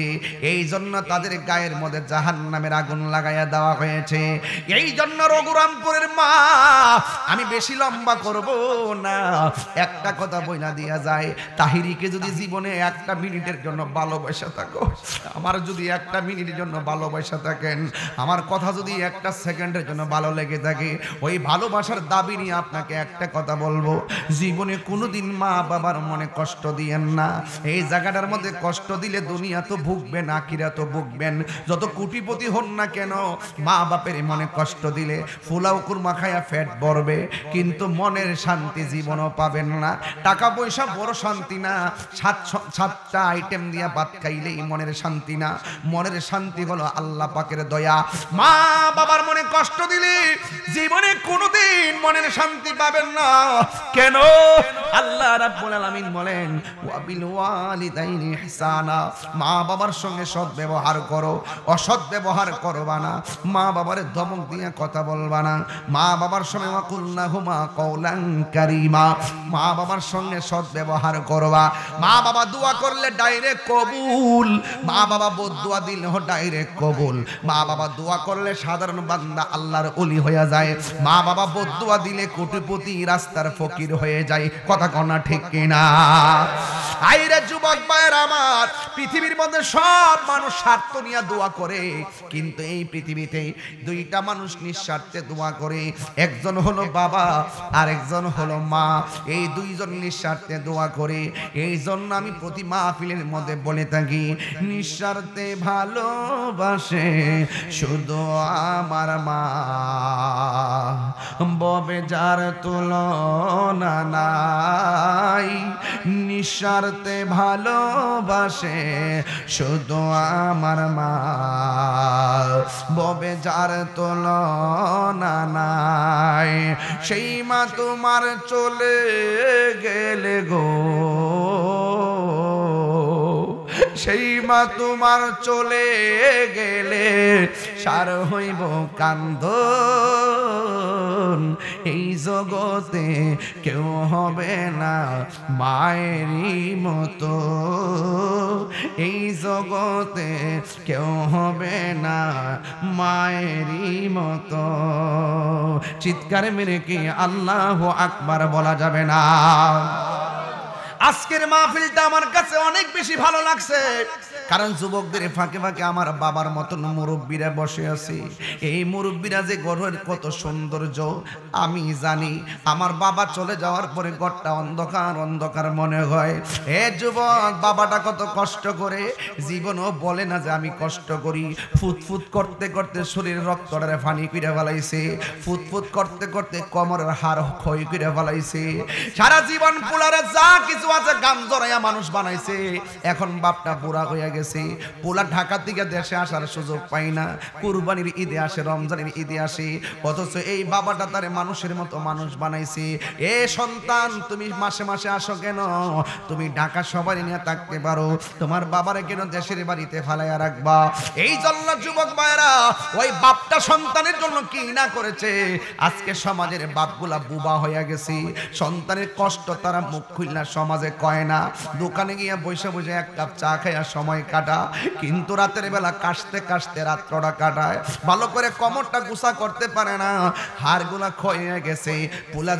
এই জন্য তাদের গায়ের মধ্যে জাহান্নামের আগুন লাগাইয়া দেওয়া হয়েছে। এই জন্য রঘুরামপুরের মা, আমি বেশি লম্বা করব না, একটা কথা বইলা দিয়া যায়, তাহিরিকে যদি জীবনে একটা মিনিটের জন্য ভালোবাসা থাকো, আমার যদি একটা মিনিটের জন্য ভালোবাসা থাকে, থাকেন, আমার কথা যদি একটা সেকেন্ডের জন্য ভালো লেগে থাকে, ওই ভালোবাসার দাবি নিয়ে আপনাকে একটা কথা বলবো, জীবনে কোনোদিন মা বাবার মনে কষ্ট দিয়েন না। এই জায়গাটার মধ্যে কষ্ট দিলে দুনিয়া তো ভুগবেন, আখিরাত তো ভুগবেন। যত কোটিপতি হন না কেন, মা বাপের মনে কষ্ট দিলে ফুলাও কুরমা খায়া ফ্যাট ভরবে, কিন্তু মনের শান্তি জীবনও পাবেন না। টাকা পয়সা বড় শান্তি না, সাতটা আইটেম দিয়া ভাত খাইলেই মনের শান্তি না। মনের শান্তি হলো আল্লাহ পাকের দয়া। মা বাবার মনে কষ্ট দিলে জীবনে কোনোদিন মনের শান্তি পাবেন না। কেন? আল্লাহ রাব্বুল আলামিন বলেন, ওয়া বিল ওয়ালিদাইনি ইহসানা, মা বাবার সঙ্গে সৎ ব্যবহার করো, অসৎ ব্যবহার করবা না। মা বাবার ধমক দিয়ে কথা বলবা না। মা বাবার সঙ্গে ওয়াকুল্লাহুমা কওলান কারীমা, মা বাবার সঙ্গে সৎ ব্যবহার করবা। মা বাবা দোয়া করলে ডাইরেক্ট কবুল, মা বাবা বদদুয়া দিলে ডাইরেক্ট কবুল। মা বাবা দোয়া করলে সাধারণ বান্দা আল্লাহর ওলি হয়ে যায়, মা বাবা বদদুয়া দিলে কোটিপতি রাস্তার ফকির হয়ে যায়। কথা কনা ঠিক কিনা? আইরে যুবক ভাইরা আমার, পৃথিবীর মধ্যে সব মানুষ স্বার্থ নিয়ে দোয়া করে, কিন্তু এই পৃথিবীতে দুইটা মানুষ নিঃস্বার্থে দোয়া করে, একজন হলো বাবা আর একজন হলো মা। এই দুইজন নিঃস্বার্থে দোয়া করে। এই জন্য আমি প্রতি মাহফিলের মধ্যে বলে থাকি, নিঃস্বার্থে ভালোবাসে শুধু আমার মা, ববে যার তুলনা নাই। নিঃস্বার্থে ভালোবাসে শুধু আমার মা, ববে যার তুলনা নাই। সেই মা তোমার চলে গেলে গো, সেই মা তোমার চলে গেলে সার হইব কান্দন। এই জগতে কেউ হবে না মায়েরই মতো, এই জগতে কেউ হবে না মায়েরই মতো। চিৎকার মেরে কি আল্লাহু আকবার বলা যাবে না? আজকের মাহফিলটা আমার কাছে অনেক বেশি ভালো লাগছে, কারণ যুবকদের ফাঁকে ফাঁকে আমার বাবার মতন মুরব্বীরা বসে আছে। এই মুরব্বীরা যে ঘরের কত সৌন্দর্য আমি জানি। আমার বাবা চলে যাওয়ার পরে ঘরটা অন্ধকার অন্ধকার মনে হয়। এ যুবক, বাবাটা কত কষ্ট করে, জীবনও বলে না যে আমি কষ্ট করি। ফুটফুট করতে করতে শরীর রক্তটারে ফানি করে ফেলাইছে, ফুটফুট করতে করতে কোমরের হাড় ক্ষয় করে ফেলাইছে। সারা জীবন পোলারে যা কিছু আছে গাম জড়াইয়া মানুষ বানাইছে। এখন বাপটা বুড়া হইয়া গেছে। পোলা ঢাকা থেকে দেশে আসার সুযোগ পাই না। কুরবানির ঈদে আসে, রমজানের ঈদে আসে, অথচ এই বাবাটা তারে মানুষের মতো মানুষ বানাইছে। এ সন্তান, তুমি মাসে মাসে আসো কেন? তুমি ঢাকা সবাই নিয়ে থাকতে পারো, তোমার বাবারে কেন দেশের বাড়িতে ফালাইয়া রাখবা? এই জন্য যুবক ভাইরা, ওই বাপটা সন্তানের জন্য কি না করেছে। আজকে সমাজের বাপগুলা বুবা হইয়া গেছে। সন্তানের কষ্ট তারা মুখ খুলনা সমাজে কয় না। দোকানে গিয়া বসে বসে এক কাপ চা খাইয়া সময় কাটা, কিন্তু রাতের বেলা কাশতে কাশতে রাত্রটা কাটায়। ভালো করে কোমরটা গুছা করতে পারে না, হাড়গুলা ক্ষয়ে গেছে। পোলা